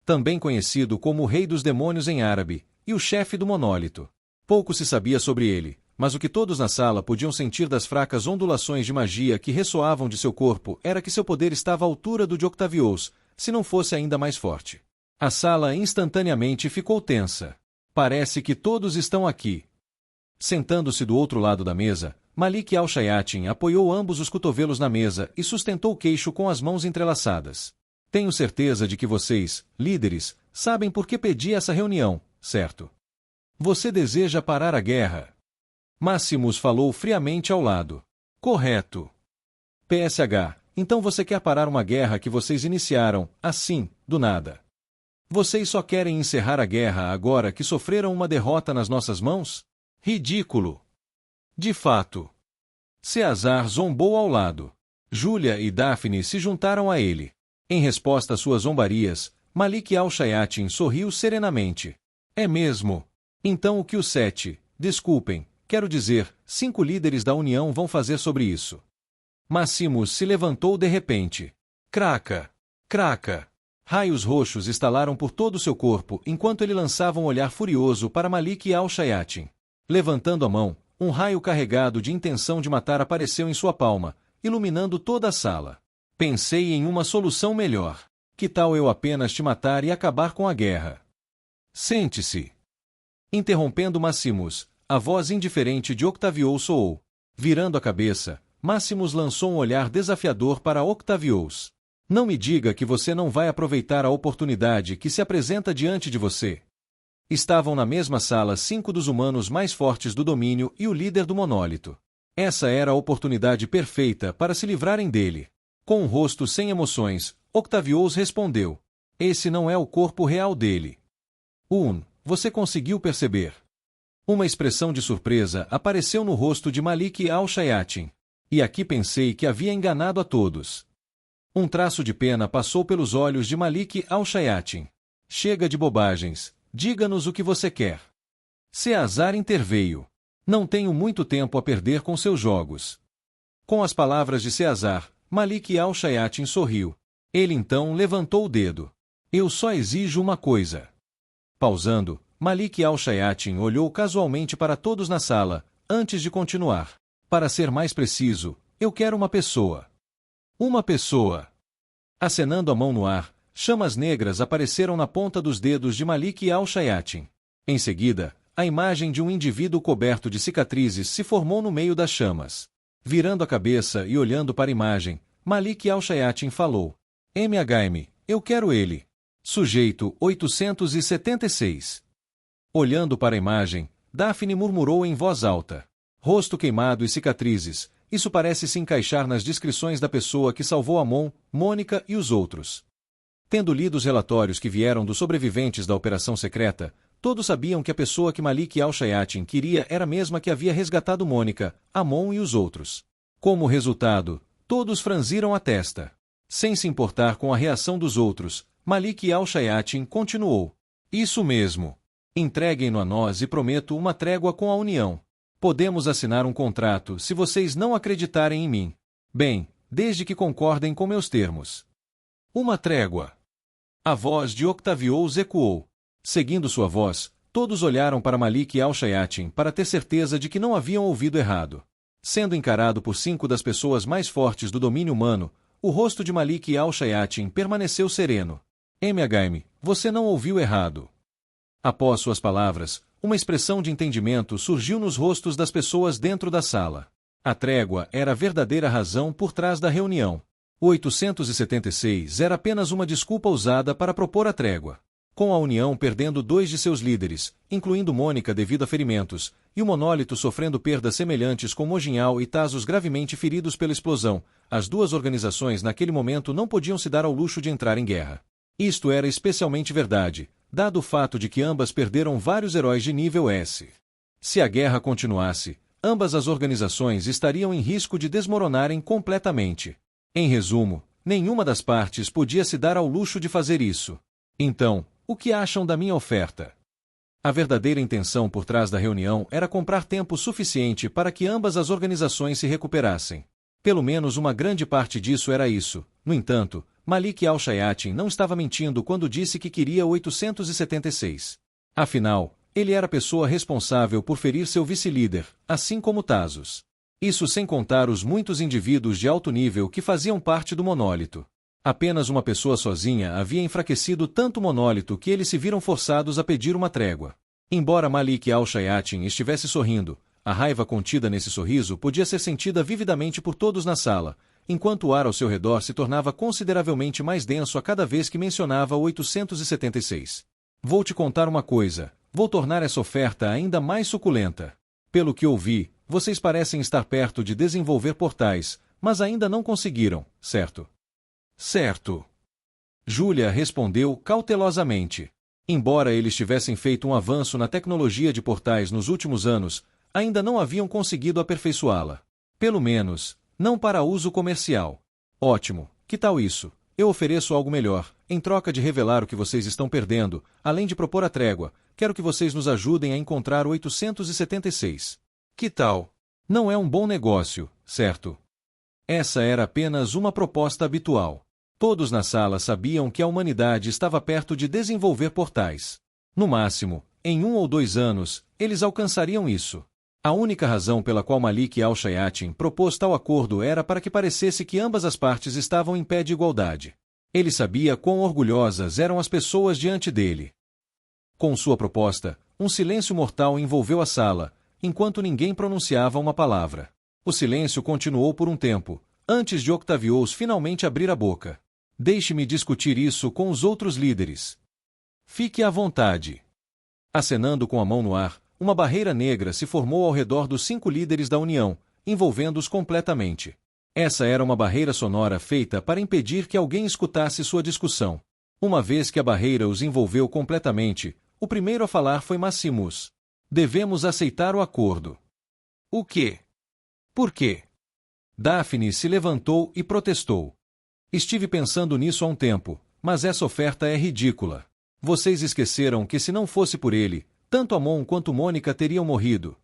Também conhecido como o Rei dos Demônios em árabe, e o chefe do monólito. Pouco se sabia sobre ele, mas o que todos na sala podiam sentir das fracas ondulações de magia que ressoavam de seu corpo era que seu poder estava à altura do de Octavius, se não fosse ainda mais forte. A sala instantaneamente ficou tensa. Parece que todos estão aqui. Sentando-se do outro lado da mesa, Malik al-Shayatin apoiou ambos os cotovelos na mesa e sustentou o queixo com as mãos entrelaçadas. Tenho certeza de que vocês, líderes, sabem por que pedi essa reunião, certo? Você deseja parar a guerra? Maximus falou friamente ao lado. Correto. PSH, então você quer parar uma guerra que vocês iniciaram, assim, do nada. Vocês só querem encerrar a guerra agora que sofreram uma derrota nas nossas mãos? Ridículo. De fato. Ceasar zombou ao lado. Júlia e Daphne se juntaram a ele. Em resposta às suas zombarias, Malik al-Shayatin sorriu serenamente. É mesmo? Então o que os 7, desculpem, quero dizer, 5 líderes da União vão fazer sobre isso? Maximus se levantou de repente. Craca! Craca! Raios roxos estalaram por todo o seu corpo enquanto ele lançava um olhar furioso para Malik al-Shayatin. Levantando a mão, um raio carregado de intenção de matar apareceu em sua palma, iluminando toda a sala. Pensei em uma solução melhor. Que tal eu apenas te matar e acabar com a guerra? Sente-se. Interrompendo Maximus, a voz indiferente de Octavius soou. Virando a cabeça, Maximus lançou um olhar desafiador para Octavius. Não me diga que você não vai aproveitar a oportunidade que se apresenta diante de você. Estavam na mesma sala 5 dos humanos mais fortes do domínio e o líder do monólito. Essa era a oportunidade perfeita para se livrarem dele. Com um rosto sem emoções, Octavius respondeu. Esse não é o corpo real dele. Você conseguiu perceber? Uma expressão de surpresa apareceu no rosto de Malik al-Shayatin. E aqui pensei que havia enganado a todos. Um traço de pena passou pelos olhos de Malik al-Shayatin. Chega de bobagens. Diga-nos o que você quer. Ceasar interveio. Não tenho muito tempo a perder com seus jogos. Com as palavras de Ceasar, Malik al-Shayatin sorriu. Ele então levantou o dedo. Eu só exijo uma coisa. Pausando, Malik al-Shayatin olhou casualmente para todos na sala, antes de continuar. Para ser mais preciso, eu quero uma pessoa. Uma pessoa. Acenando a mão no ar, chamas negras apareceram na ponta dos dedos de Malik al-Shayatin. Em seguida, a imagem de um indivíduo coberto de cicatrizes se formou no meio das chamas. Virando a cabeça e olhando para a imagem, Malik al-Shayatin falou. MHM, eu quero ele. Sujeito 876. Olhando para a imagem, Daphne murmurou em voz alta. Rosto queimado e cicatrizes, isso parece se encaixar nas descrições da pessoa que salvou Amon, Mônica e os outros. Tendo lido os relatórios que vieram dos sobreviventes da operação secreta, Todos sabiam que a pessoa que Malik Al-Shayatin queria era a mesma que havia resgatado Mônica, Amon e os outros. Como resultado, todos franziram a testa. Sem se importar com a reação dos outros, Malik Al-Shayatin continuou. Isso mesmo. Entreguem-no a nós e prometo uma trégua com a União. Podemos assinar um contrato se vocês não acreditarem em mim. Bem, desde que concordem com meus termos. Uma trégua. A voz de Octavius ecoou. Seguindo sua voz, todos olharam para Malik Al-Shayatin para ter certeza de que não haviam ouvido errado. Sendo encarado por 5 das pessoas mais fortes do domínio humano, o rosto de Malik Al-Shayatin permaneceu sereno. MHM, você não ouviu errado. Após suas palavras, uma expressão de entendimento surgiu nos rostos das pessoas dentro da sala. A trégua era a verdadeira razão por trás da reunião. O 876 era apenas uma desculpa usada para propor a trégua. Com a União perdendo 2 de seus líderes, incluindo Mônica devido a ferimentos, e o Monólito sofrendo perdas semelhantes com Mojinhal e Tazos gravemente feridos pela explosão, as 2 organizações naquele momento não podiam se dar ao luxo de entrar em guerra. Isto era especialmente verdade, dado o fato de que ambas perderam vários heróis de nível S. Se a guerra continuasse, ambas as organizações estariam em risco de desmoronarem completamente. Em resumo, nenhuma das partes podia se dar ao luxo de fazer isso. Então, o que acham da minha oferta? A verdadeira intenção por trás da reunião era comprar tempo suficiente para que ambas as organizações se recuperassem. Pelo menos uma grande parte disso era isso. No entanto, Malik Al-Shayatin não estava mentindo quando disse que queria o 876. Afinal, ele era a pessoa responsável por ferir seu vice-líder, assim como Tazos. Isso sem contar os muitos indivíduos de alto nível que faziam parte do monólito. Apenas uma pessoa sozinha havia enfraquecido tanto o monólito que eles se viram forçados a pedir uma trégua. Embora Malik Al-Shayatin estivesse sorrindo, a raiva contida nesse sorriso podia ser sentida vividamente por todos na sala, enquanto o ar ao seu redor se tornava consideravelmente mais denso a cada vez que mencionava o 876. Vou te contar uma coisa, vou tornar essa oferta ainda mais suculenta. Pelo que ouvi, vocês parecem estar perto de desenvolver portais, mas ainda não conseguiram, certo? Certo. Júlia respondeu cautelosamente. Embora eles tivessem feito um avanço na tecnologia de portais nos últimos anos, ainda não haviam conseguido aperfeiçoá-la. Pelo menos, não para uso comercial. Ótimo, que tal isso? Eu ofereço algo melhor. Em troca de revelar o que vocês estão perdendo, além de propor a trégua, quero que vocês nos ajudem a encontrar o 876. Que tal? Não é um bom negócio, certo? Essa era apenas uma proposta habitual. Todos na sala sabiam que a humanidade estava perto de desenvolver portais. No máximo, em 1 ou 2 anos, eles alcançariam isso. A única razão pela qual Malik Al-Shayatin propôs tal acordo era para que parecesse que ambas as partes estavam em pé de igualdade. Ele sabia quão orgulhosas eram as pessoas diante dele. Com sua proposta, um silêncio mortal envolveu a sala, enquanto ninguém pronunciava uma palavra. O silêncio continuou por um tempo, antes de Octavius finalmente abrir a boca. Deixe-me discutir isso com os outros líderes. Fique à vontade. Acenando com a mão no ar, uma barreira negra se formou ao redor dos 5 líderes da União, envolvendo-os completamente. Essa era uma barreira sonora feita para impedir que alguém escutasse sua discussão. Uma vez que a barreira os envolveu completamente, o primeiro a falar foi Maximus. Devemos aceitar o acordo. O quê? Por quê? Daphne se levantou e protestou. Estive pensando nisso há um tempo, mas essa oferta é ridícula. Vocês esqueceram que se não fosse por ele, tanto Amon quanto Mônica teriam morrido.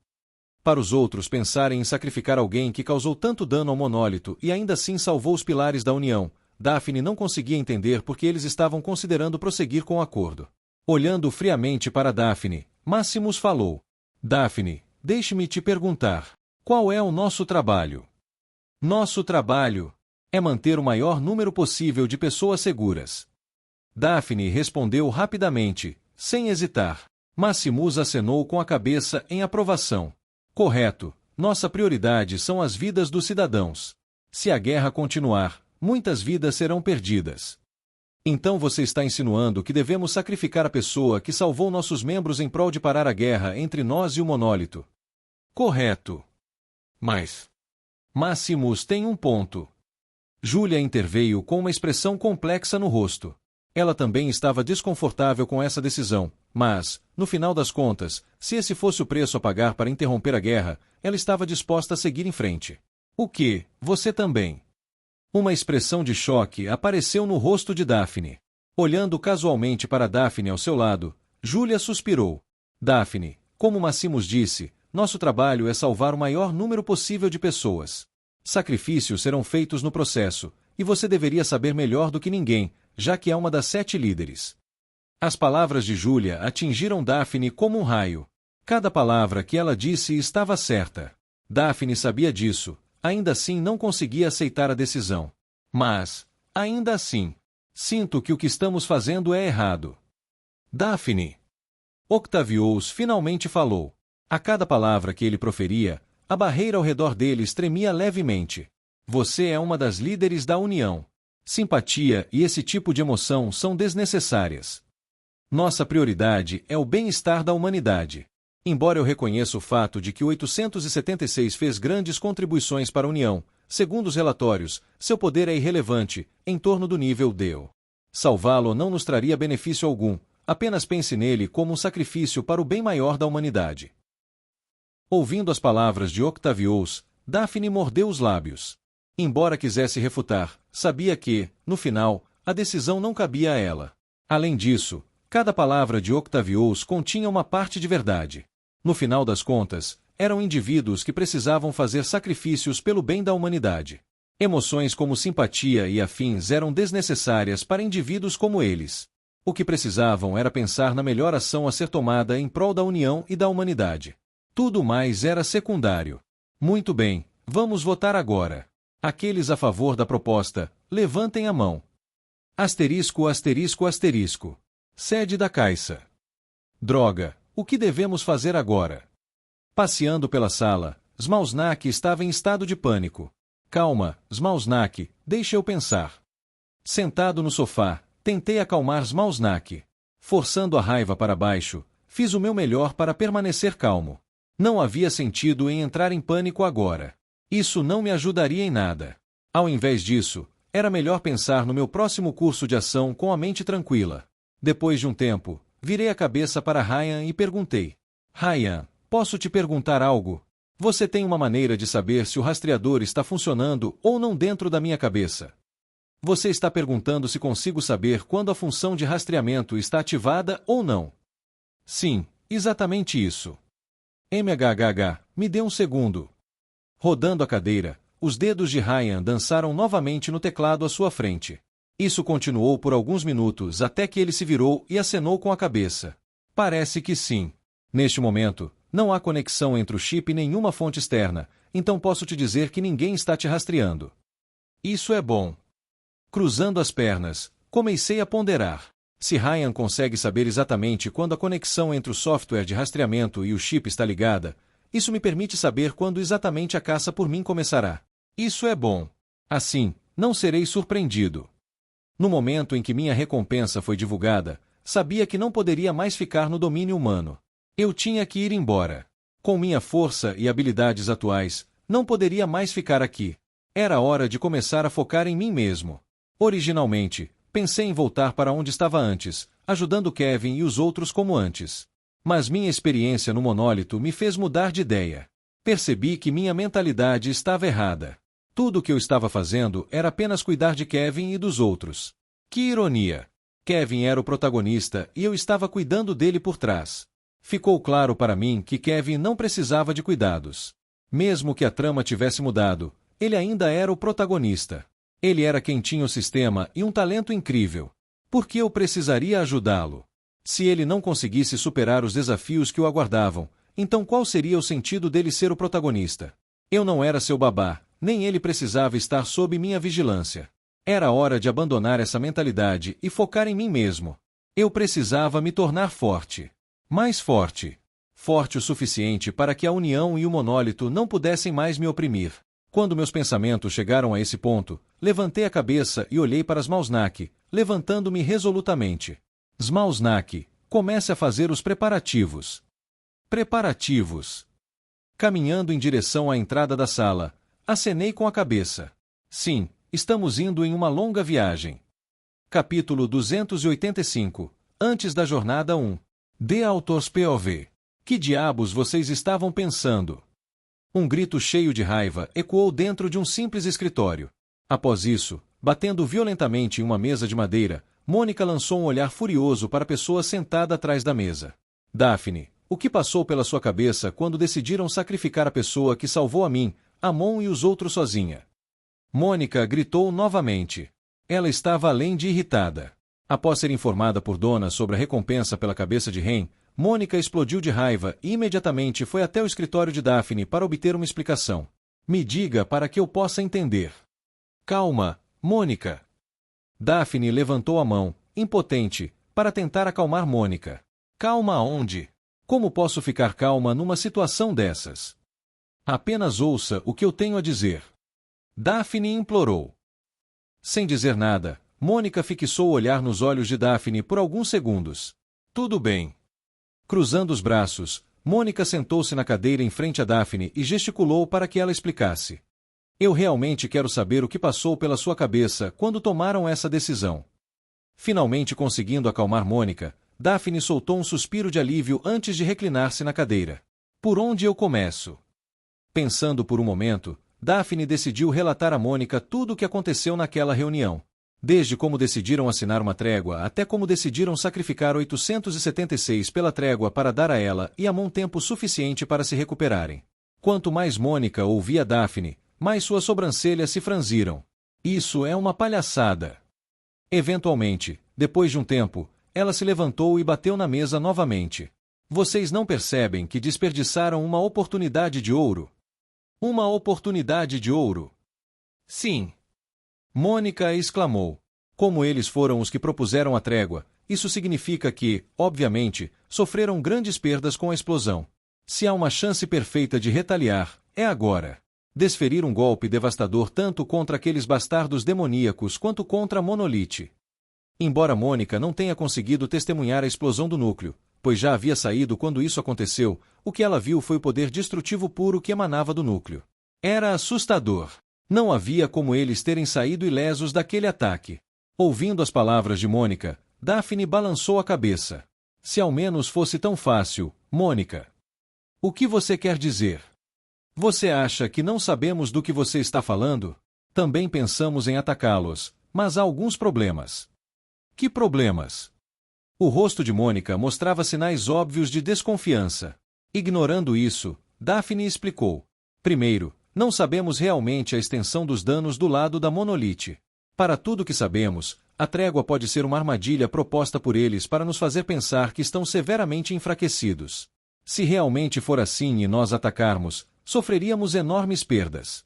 Para os outros pensarem em sacrificar alguém que causou tanto dano ao monólito e ainda assim salvou os pilares da União, Daphne não conseguia entender por que eles estavam considerando prosseguir com o acordo. Olhando friamente para Daphne, Maximus falou. Daphne, deixe-me te perguntar. Qual é o nosso trabalho? Nosso trabalho é manter o maior número possível de pessoas seguras. Daphne respondeu rapidamente, sem hesitar. Maximus acenou com a cabeça em aprovação. Correto, nossa prioridade são as vidas dos cidadãos. Se a guerra continuar, muitas vidas serão perdidas. Então você está insinuando que devemos sacrificar a pessoa que salvou nossos membros em prol de parar a guerra entre nós e o monólito. Correto. Mas Maximus tem um ponto. Júlia interveio com uma expressão complexa no rosto. Ela também estava desconfortável com essa decisão, Mas, no final das contas, se esse fosse o preço a pagar para interromper a guerra, ela estava disposta a seguir em frente. O que? Você também? Uma expressão de choque apareceu no rosto de Daphne. Olhando casualmente para Daphne ao seu lado, Júlia suspirou. Daphne, como Maximus disse, nosso trabalho é salvar o maior número possível de pessoas. Sacrifícios serão feitos no processo, e você deveria saber melhor do que ninguém, já que é uma das 7 líderes. As palavras de Júlia atingiram Daphne como um raio. Cada palavra que ela disse estava certa. Daphne sabia disso, ainda assim não conseguia aceitar a decisão. Mas, ainda assim, sinto que o que estamos fazendo é errado. Daphne. Octavius finalmente falou. A cada palavra que ele proferia, a barreira ao redor deles tremia levemente. Você é uma das líderes da União. Simpatia e esse tipo de emoção são desnecessárias. Nossa prioridade é o bem-estar da humanidade. Embora eu reconheça o fato de que o 876 fez grandes contribuições para a União, segundo os relatórios, seu poder é irrelevante, em torno do nível DEO. Salvá-lo não nos traria benefício algum, apenas pense nele como um sacrifício para o bem maior da humanidade. Ouvindo as palavras de Octavius, Daphne mordeu os lábios. Embora quisesse refutar, sabia que, no final, a decisão não cabia a ela. Além disso, cada palavra de Octavius continha uma parte de verdade. No final das contas, eram indivíduos que precisavam fazer sacrifícios pelo bem da humanidade. Emoções como simpatia e afins eram desnecessárias para indivíduos como eles. O que precisavam era pensar na melhor ação a ser tomada em prol da união e da humanidade. Tudo mais era secundário. Muito bem, vamos votar agora. Aqueles a favor da proposta, levantem a mão. Asterisco, asterisco, asterisco. Sede da Caixa. Droga, o que devemos fazer agora? Passeando pela sala, Smausnak estava em estado de pânico. Calma, Smausnak, deixa eu pensar. Sentado no sofá, tentei acalmar Smausnak. Forçando a raiva para baixo, fiz o meu melhor para permanecer calmo. Não havia sentido em entrar em pânico agora. Isso não me ajudaria em nada. Ao invés disso, era melhor pensar no meu próximo curso de ação com a mente tranquila. Depois de um tempo, virei a cabeça para Ryan e perguntei. Ryan, posso te perguntar algo? Você tem uma maneira de saber se o rastreador está funcionando ou não dentro da minha cabeça? Você está perguntando se consigo saber quando a função de rastreamento está ativada ou não? Sim, exatamente isso. MHHH, me dê um segundo. Rodando a cadeira, os dedos de Ryan dançaram novamente no teclado à sua frente. Isso continuou por alguns minutos até que ele se virou e acenou com a cabeça. Parece que sim. Neste momento, não há conexão entre o chip e nenhuma fonte externa, então posso te dizer que ninguém está te rastreando. Isso é bom. Cruzando as pernas, comecei a ponderar. Se Ryan consegue saber exatamente quando a conexão entre o software de rastreamento e o chip está ligada, isso me permite saber quando exatamente a caça por mim começará. Isso é bom. Assim, não serei surpreendido. No momento em que minha recompensa foi divulgada, sabia que não poderia mais ficar no domínio humano. Eu tinha que ir embora. Com minha força e habilidades atuais, não poderia mais ficar aqui. Era hora de começar a focar em mim mesmo. Originalmente, pensei em voltar para onde estava antes, ajudando Kevin e os outros como antes. Mas minha experiência no monólito me fez mudar de ideia. Percebi que minha mentalidade estava errada. Tudo o que eu estava fazendo era apenas cuidar de Kevin e dos outros. Que ironia! Kevin era o protagonista e eu estava cuidando dele por trás. Ficou claro para mim que Kevin não precisava de cuidados. Mesmo que a trama tivesse mudado, ele ainda era o protagonista. Ele era quem tinha o sistema e um talento incrível. Por que eu precisaria ajudá-lo? Se ele não conseguisse superar os desafios que o aguardavam, então qual seria o sentido dele ser o protagonista? Eu não era seu babá, nem ele precisava estar sob minha vigilância. Era hora de abandonar essa mentalidade e focar em mim mesmo. Eu precisava me tornar forte. Mais forte. Forte o suficiente para que a união e o monólito não pudessem mais me oprimir. Quando meus pensamentos chegaram a esse ponto, levantei a cabeça e olhei para Smausnak, levantando-me resolutamente. Smausnak, comece a fazer os preparativos. Preparativos. Caminhando em direção à entrada da sala, acenei com a cabeça. Sim, estamos indo em uma longa viagem. Capítulo 285. Antes da jornada 1. The Authors POV. Que diabos vocês estavam pensando? Um grito cheio de raiva ecoou dentro de um simples escritório. Após isso, batendo violentamente em uma mesa de madeira, Mônica lançou um olhar furioso para a pessoa sentada atrás da mesa. Daphne, o que passou pela sua cabeça quando decidiram sacrificar a pessoa que salvou a mim, Amon e os outros sozinha? Mônica gritou novamente. Ela estava além de irritada. Após ser informada por Donna sobre a recompensa pela cabeça de Ren, Mônica explodiu de raiva e imediatamente foi até o escritório de Daphne para obter uma explicação. Me diga para que eu possa entender. Calma, Mônica. Daphne levantou a mão, impotente, para tentar acalmar Mônica. Calma aonde? Como posso ficar calma numa situação dessas? Apenas ouça o que eu tenho a dizer. Daphne implorou. Sem dizer nada, Mônica fixou o olhar nos olhos de Daphne por alguns segundos. Tudo bem. Cruzando os braços, Mônica sentou-se na cadeira em frente a Daphne e gesticulou para que ela explicasse. Eu realmente quero saber o que passou pela sua cabeça quando tomaram essa decisão. Finalmente conseguindo acalmar Mônica, Daphne soltou um suspiro de alívio antes de reclinar-se na cadeira. Por onde eu começo? Pensando por um momento, Daphne decidiu relatar a Mônica tudo o que aconteceu naquela reunião. Desde como decidiram assinar uma trégua até como decidiram sacrificar 876 pela trégua para dar a ela e Amon tempo suficiente para se recuperarem. Quanto mais Mônica ouvia Daphne, mais suas sobrancelhas se franziram. Isso é uma palhaçada. Eventualmente, depois de um tempo, ela se levantou e bateu na mesa novamente. Vocês não percebem que desperdiçaram uma oportunidade de ouro? Uma oportunidade de ouro. Sim. Mônica exclamou. Como eles foram os que propuseram a trégua, isso significa que, obviamente, sofreram grandes perdas com a explosão. Se há uma chance perfeita de retaliar, é agora. Desferir um golpe devastador tanto contra aqueles bastardos demoníacos quanto contra a Monolith. Embora Mônica não tenha conseguido testemunhar a explosão do núcleo, pois já havia saído quando isso aconteceu, o que ela viu foi o poder destrutivo puro que emanava do núcleo. Era assustador. Não havia como eles terem saído ilesos daquele ataque. Ouvindo as palavras de Mônica, Daphne balançou a cabeça. Se ao menos fosse tão fácil, Mônica. O que você quer dizer? Você acha que não sabemos do que você está falando? Também pensamos em atacá-los, mas há alguns problemas. Que problemas? O rosto de Mônica mostrava sinais óbvios de desconfiança. Ignorando isso, Daphne explicou. Primeiro, não sabemos realmente a extensão dos danos do lado da Monolith. Para tudo que sabemos, a trégua pode ser uma armadilha proposta por eles para nos fazer pensar que estão severamente enfraquecidos. Se realmente for assim e nós atacarmos, sofreríamos enormes perdas.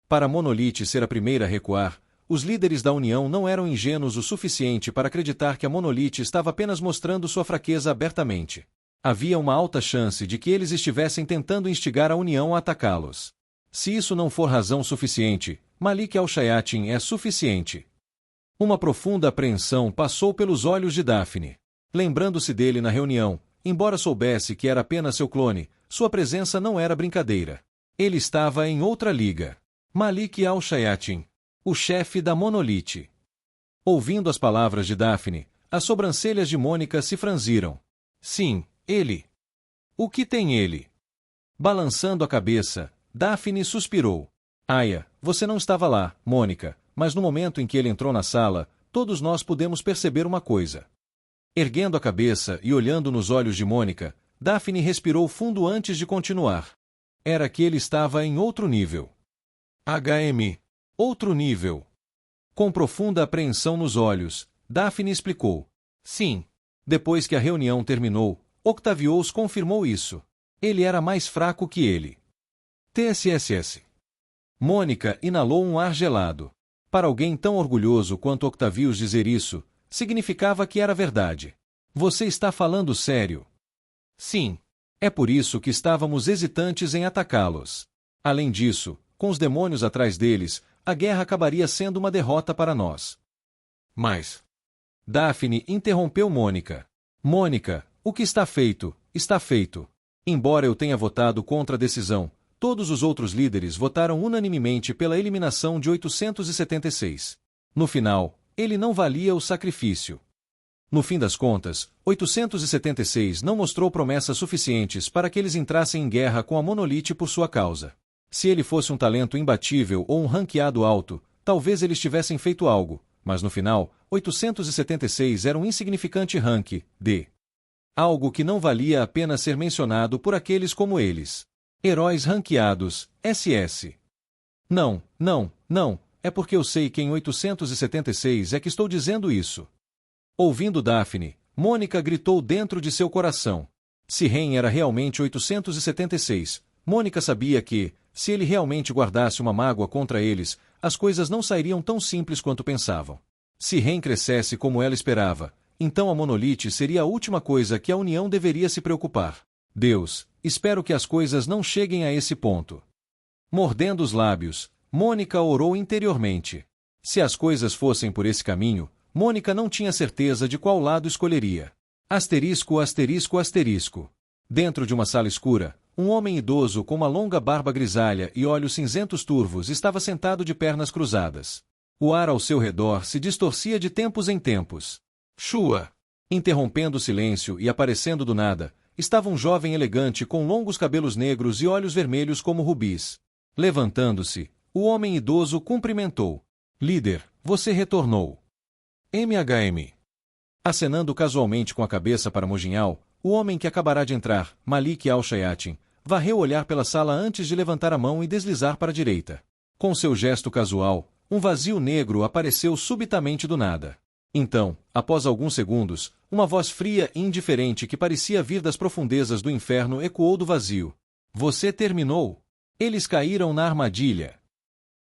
Para a Monolith ser a primeira a recuar, os líderes da União não eram ingênuos o suficiente para acreditar que a Monolith estava apenas mostrando sua fraqueza abertamente. Havia uma alta chance de que eles estivessem tentando instigar a União a atacá-los. Se isso não for razão suficiente, Malik al-Shayatin é suficiente. Uma profunda apreensão passou pelos olhos de Daphne. Lembrando-se dele na reunião, embora soubesse que era apenas seu clone, sua presença não era brincadeira. Ele estava em outra liga. Malik al-Shayatin, o chefe da Monolith. Ouvindo as palavras de Daphne, as sobrancelhas de Mônica se franziram. Sim, ele. O que tem ele? Balançando a cabeça, Daphne suspirou. Aya, você não estava lá, Mônica, mas no momento em que ele entrou na sala, todos nós pudemos perceber uma coisa. Erguendo a cabeça e olhando nos olhos de Mônica, Daphne respirou fundo antes de continuar. Era que ele estava em outro nível. HM. Outro nível. Com profunda apreensão nos olhos, Daphne explicou. Sim. Depois que a reunião terminou, Octavius confirmou isso. Ele era mais fraco que ele. TSSS. Mônica inalou um ar gelado. Para alguém tão orgulhoso quanto Octavius dizer isso, significava que era verdade. Você está falando sério? Sim. É por isso que estávamos hesitantes em atacá-los. Além disso, com os demônios atrás deles, a guerra acabaria sendo uma derrota para nós. Mas... Daphne interrompeu Mônica. Mônica, o que está feito, está feito. Embora eu tenha votado contra a decisão, todos os outros líderes votaram unanimemente pela eliminação de 876. No final, ele não valia o sacrifício. No fim das contas, 876 não mostrou promessas suficientes para que eles entrassem em guerra com a Monolith por sua causa. Se ele fosse um talento imbatível ou um ranqueado alto, talvez eles tivessem feito algo, mas no final, 876 era um insignificante rank D. Algo que não valia a pena ser mencionado por aqueles como eles. Heróis ranqueados, SS. Não, é porque eu sei que em 876 é que estou dizendo isso. Ouvindo Daphne, Mônica gritou dentro de seu coração. Se Ren era realmente 876, Mônica sabia que, se ele realmente guardasse uma mágoa contra eles, as coisas não sairiam tão simples quanto pensavam. Se Ren crescesse como ela esperava, então a Monolith seria a última coisa que a União deveria se preocupar. Deus, espero que as coisas não cheguem a esse ponto. Mordendo os lábios, Mônica orou interiormente. Se as coisas fossem por esse caminho, Mônica não tinha certeza de qual lado escolheria. Asterisco. Dentro de uma sala escura, um homem idoso com uma longa barba grisalha e olhos cinzentos turvos estava sentado de pernas cruzadas. O ar ao seu redor se distorcia de tempos em tempos. Shua! Interrompendo o silêncio e aparecendo do nada, estava um jovem elegante com longos cabelos negros e olhos vermelhos como rubis. Levantando-se, o homem idoso cumprimentou. Líder, você retornou. MHM. Acenando casualmente com a cabeça para Mojinhal, o homem que acabará de entrar, Malik Al-Shayatin, varreu o olhar pela sala antes de levantar a mão e deslizar para a direita. Com seu gesto casual, um vazio negro apareceu subitamente do nada. Então, após alguns segundos, uma voz fria e indiferente que parecia vir das profundezas do inferno ecoou do vazio. Você terminou? Eles caíram na armadilha.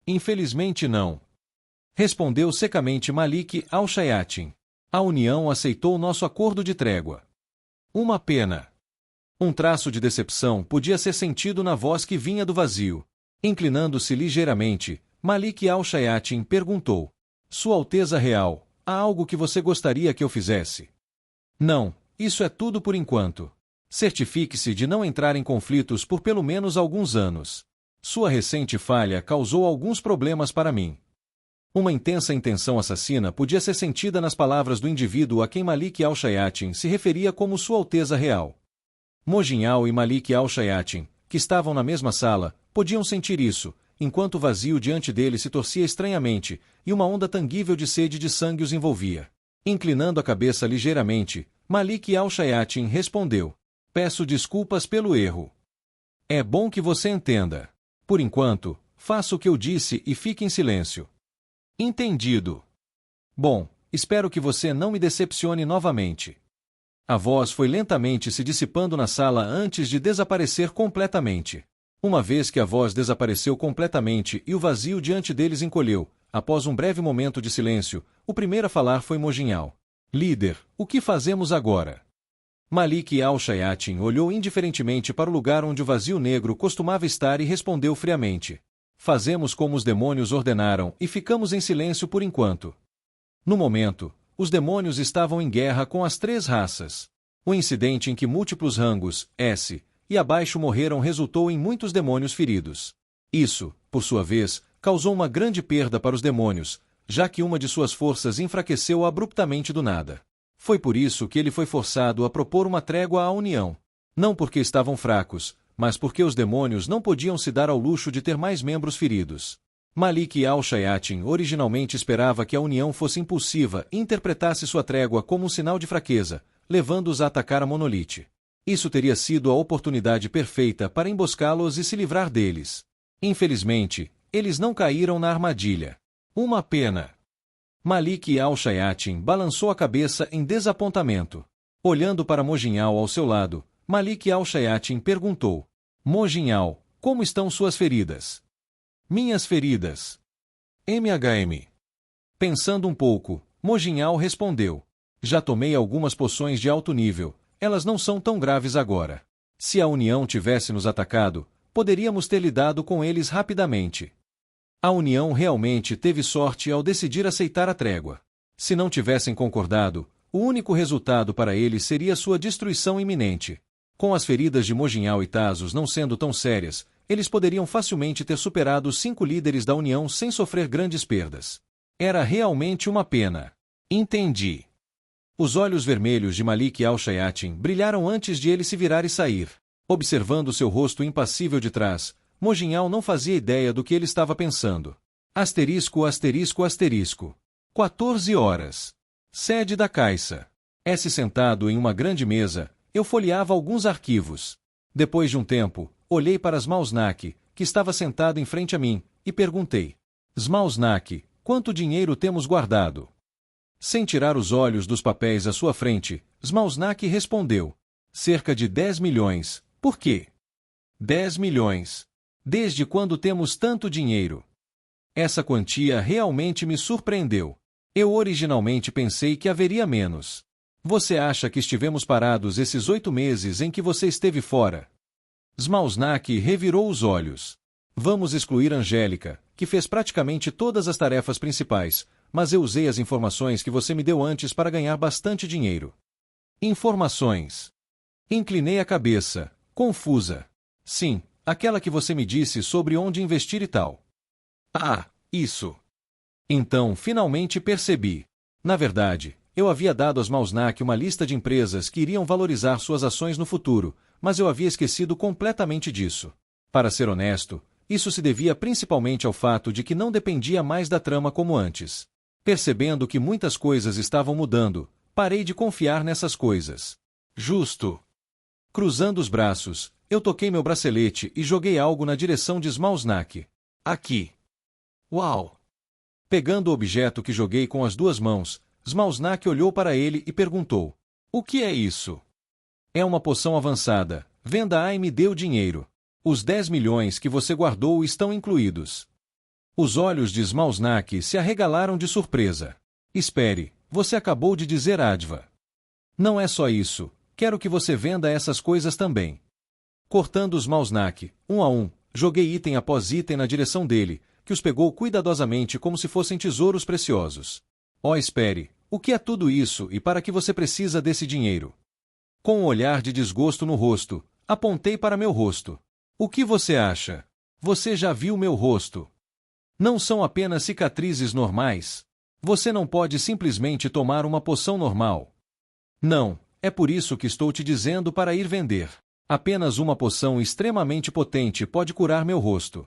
Infelizmente não. Respondeu secamente Malik Al-Shayatin. A União aceitou nosso acordo de trégua. Uma pena. Um traço de decepção podia ser sentido na voz que vinha do vazio. Inclinando-se ligeiramente, Malik Al-Shayatin perguntou. Sua Alteza Real, há algo que você gostaria que eu fizesse? Não, isso é tudo por enquanto. Certifique-se de não entrar em conflitos por pelo menos alguns anos. Sua recente falha causou alguns problemas para mim. Uma intensa intenção assassina podia ser sentida nas palavras do indivíduo a quem Malik Al-Shayatin se referia como Sua Alteza Real. Mojinhal e Malik Al-Shayatin, que estavam na mesma sala, podiam sentir isso, enquanto o vazio diante deles se torcia estranhamente, e uma onda tangível de sede de sangue os envolvia. Inclinando a cabeça ligeiramente, Malik Al-Shayatin respondeu. Peço desculpas pelo erro. É bom que você entenda. Por enquanto, faça o que eu disse e fique em silêncio. Entendido. Bom, espero que você não me decepcione novamente. A voz foi lentamente se dissipando na sala antes de desaparecer completamente. Uma vez que a voz desapareceu completamente e o vazio diante deles encolheu, após um breve momento de silêncio, o primeiro a falar foi Mojinhal. Líder, o que fazemos agora? Malik Al-Shayatin olhou indiferentemente para o lugar onde o vazio negro costumava estar e respondeu friamente. Fazemos como os demônios ordenaram e ficamos em silêncio por enquanto. No momento, os demônios estavam em guerra com as três raças. O incidente em que múltiplos rangos, S, e abaixo morreram resultou em muitos demônios feridos. Isso, por sua vez, causou uma grande perda para os demônios, já que uma de suas forças enfraqueceu abruptamente do nada. Foi por isso que ele foi forçado a propor uma trégua à União. Não porque estavam fracos, mas porque os demônios não podiam se dar ao luxo de ter mais membros feridos. Malik Al-Shayatin originalmente esperava que a União fosse impulsiva e interpretasse sua trégua como um sinal de fraqueza, levando-os a atacar a Monolith. Isso teria sido a oportunidade perfeita para emboscá-los e se livrar deles. Infelizmente, eles não caíram na armadilha. Uma pena. Malik Al-Shayatin balançou a cabeça em desapontamento. Olhando para Mojinhal ao seu lado, Malik Al-Shayatin perguntou. Mojinhal, como estão suas feridas? Minhas feridas. MHM. Pensando um pouco, Mojinhal respondeu. Já tomei algumas poções de alto nível, elas não são tão graves agora. Se a União tivesse nos atacado, poderíamos ter lidado com eles rapidamente. A União realmente teve sorte ao decidir aceitar a trégua. Se não tivessem concordado, o único resultado para eles seria sua destruição iminente. Com as feridas de Mojinhal e Tazos não sendo tão sérias, eles poderiam facilmente ter superado os 5 líderes da União sem sofrer grandes perdas. Era realmente uma pena. Entendi. Os olhos vermelhos de Malik Al-Shayatin brilharam antes de ele se virar e sair. Observando seu rosto impassível de trás, Mojinhal não fazia ideia do que ele estava pensando. Asterisco, asterisco, asterisco. 14 horas. Sede da Caixa. Sentado em uma grande mesa, eu folheava alguns arquivos. Depois de um tempo, olhei para Smausnak, que estava sentado em frente a mim, e perguntei: Smausnak, quanto dinheiro temos guardado? Sem tirar os olhos dos papéis à sua frente, Smausnak respondeu: cerca de 10 milhões. Por quê? 10 milhões. Desde quando temos tanto dinheiro? Essa quantia realmente me surpreendeu. Eu originalmente pensei que haveria menos. Você acha que estivemos parados esses 8 meses em que você esteve fora? Smausnak revirou os olhos. Vamos excluir Angélica, que fez praticamente todas as tarefas principais, mas eu usei as informações que você me deu antes para ganhar bastante dinheiro. Informações. Inclinei a cabeça, confusa. Sim, aquela que você me disse sobre onde investir e tal. Ah, isso. Então, finalmente percebi. Na verdade, eu havia dado a Smausnak uma lista de empresas que iriam valorizar suas ações no futuro, mas eu havia esquecido completamente disso. Para ser honesto, isso se devia principalmente ao fato de que não dependia mais da trama como antes. Percebendo que muitas coisas estavam mudando, parei de confiar nessas coisas. Justo. Cruzando os braços, eu toquei meu bracelete e joguei algo na direção de Smausnak. Aqui. Uau! Pegando o objeto que joguei com as 2 mãos, Smausnak olhou para ele e perguntou: o que é isso? É uma poção avançada. Venda-a e me dê o dinheiro. Os 10 milhões que você guardou estão incluídos. Os olhos de Smausnak se arregalaram de surpresa. Espere, você acabou de dizer Adva. Não é só isso, quero que você venda essas coisas também. Cortando Smausnak, um a um, joguei item após item na direção dele, que os pegou cuidadosamente como se fossem tesouros preciosos. Oh, espere, o que é tudo isso e para que você precisa desse dinheiro? Com um olhar de desgosto no rosto, apontei para meu rosto. O que você acha? Você já viu meu rosto? Não são apenas cicatrizes normais? Você não pode simplesmente tomar uma poção normal. Não, é por isso que estou te dizendo para ir vender. Apenas uma poção extremamente potente pode curar meu rosto.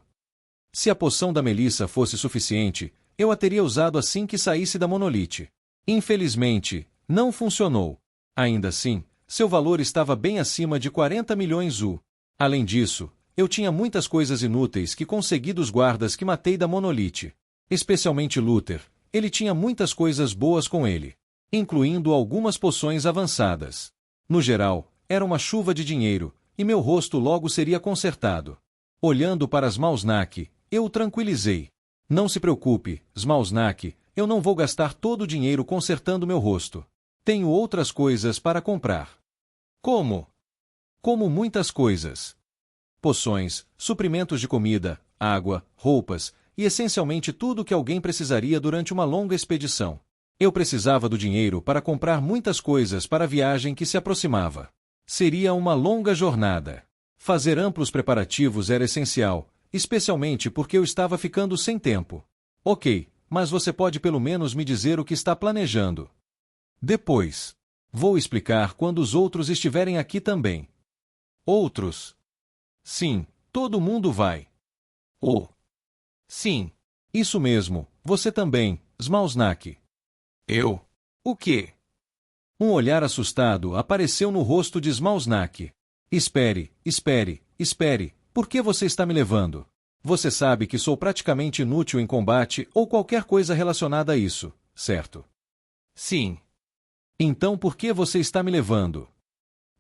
Se a poção da Melissa fosse suficiente, eu a teria usado assim que saísse da monolite. Infelizmente, não funcionou. Ainda assim, seu valor estava bem acima de 40 milhões U. Além disso, eu tinha muitas coisas inúteis que consegui dos guardas que matei da monolite. Especialmente Luther, ele tinha muitas coisas boas com ele, incluindo algumas poções avançadas. No geral, era uma chuva de dinheiro, e meu rosto logo seria consertado. Olhando para Smausnak, eu o tranquilizei. Não se preocupe, Smausnak, eu não vou gastar todo o dinheiro consertando meu rosto. Tenho outras coisas para comprar. Como? Como muitas coisas. Poções, suprimentos de comida, água, roupas, e essencialmente tudo que alguém precisaria durante uma longa expedição. Eu precisava do dinheiro para comprar muitas coisas para a viagem que se aproximava. Seria uma longa jornada. Fazer amplos preparativos era essencial, especialmente porque eu estava ficando sem tempo. Ok, mas você pode pelo menos me dizer o que está planejando. Depois. Vou explicar quando os outros estiverem aqui também. Outros? Sim, todo mundo vai. Oh. Sim. Isso mesmo, você também, Smausnak. Eu? O quê? Um olhar assustado apareceu no rosto de Smausnak. Espere, espere, espere, por que você está me levando? Você sabe que sou praticamente inútil em combate ou qualquer coisa relacionada a isso, certo? Sim. Então por que você está me levando?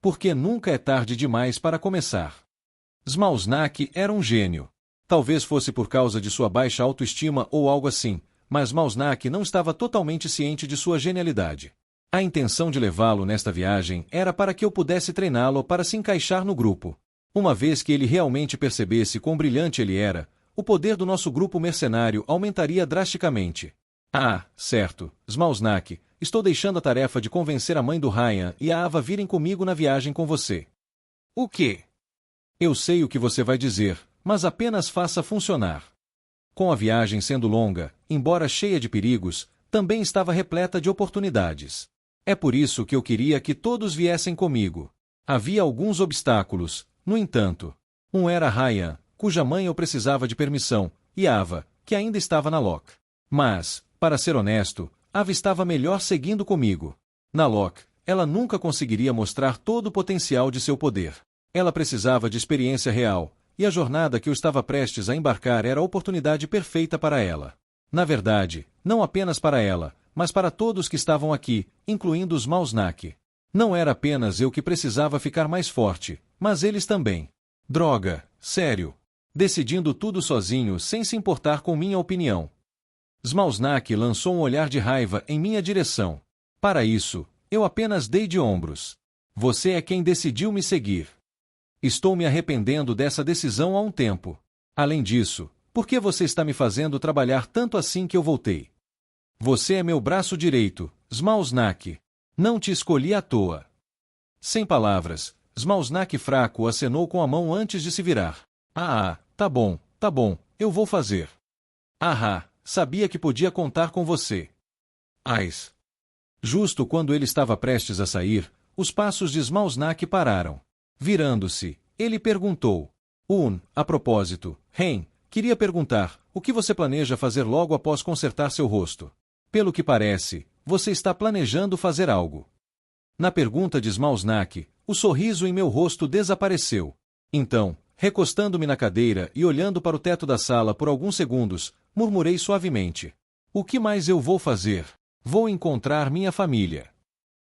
Porque nunca é tarde demais para começar. Smausnak era um gênio. Talvez fosse por causa de sua baixa autoestima ou algo assim, mas Smausnak não estava totalmente ciente de sua genialidade. A intenção de levá-lo nesta viagem era para que eu pudesse treiná-lo para se encaixar no grupo. Uma vez que ele realmente percebesse quão brilhante ele era, o poder do nosso grupo mercenário aumentaria drasticamente. Ah, certo, Smausnak, estou deixando a tarefa de convencer a mãe do Ryan e a Ava virem comigo na viagem com você. O quê? Eu sei o que você vai dizer, mas apenas faça funcionar. Com a viagem sendo longa, embora cheia de perigos, também estava repleta de oportunidades. É por isso que eu queria que todos viessem comigo. Havia alguns obstáculos, no entanto. Um era Ryan, cuja mãe eu precisava de permissão, e Ava, que ainda estava na Locke. Mas, para ser honesto, Ava estava melhor seguindo comigo. Na Locke, ela nunca conseguiria mostrar todo o potencial de seu poder. Ela precisava de experiência real, e a jornada que eu estava prestes a embarcar era a oportunidade perfeita para ela. Na verdade, não apenas para ela, mas para todos que estavam aqui, incluindo os Malsnak. Não era apenas eu que precisava ficar mais forte, mas eles também. Droga, sério. Decidindo tudo sozinho sem se importar com minha opinião. Smalsnak lançou um olhar de raiva em minha direção. Para isso, eu apenas dei de ombros. Você é quem decidiu me seguir. Estou me arrependendo dessa decisão há um tempo. Além disso, por que você está me fazendo trabalhar tanto assim que eu voltei? Você é meu braço direito, Smalsnak. Não te escolhi à toa. Sem palavras, Smalsnak fraco acenou com a mão antes de se virar. Tá bom, eu vou fazer. Sabia que podia contar com você. Ais. Justo quando ele estava prestes a sair, os passos de Smalsnak pararam. Virando-se, ele perguntou. A propósito, Ren, queria perguntar, o que você planeja fazer logo após consertar seu rosto? Pelo que parece, você está planejando fazer algo. Na pergunta de Smalsnak, o sorriso em meu rosto desapareceu. Então, recostando-me na cadeira e olhando para o teto da sala por alguns segundos, murmurei suavemente. O que mais eu vou fazer? Vou encontrar minha família.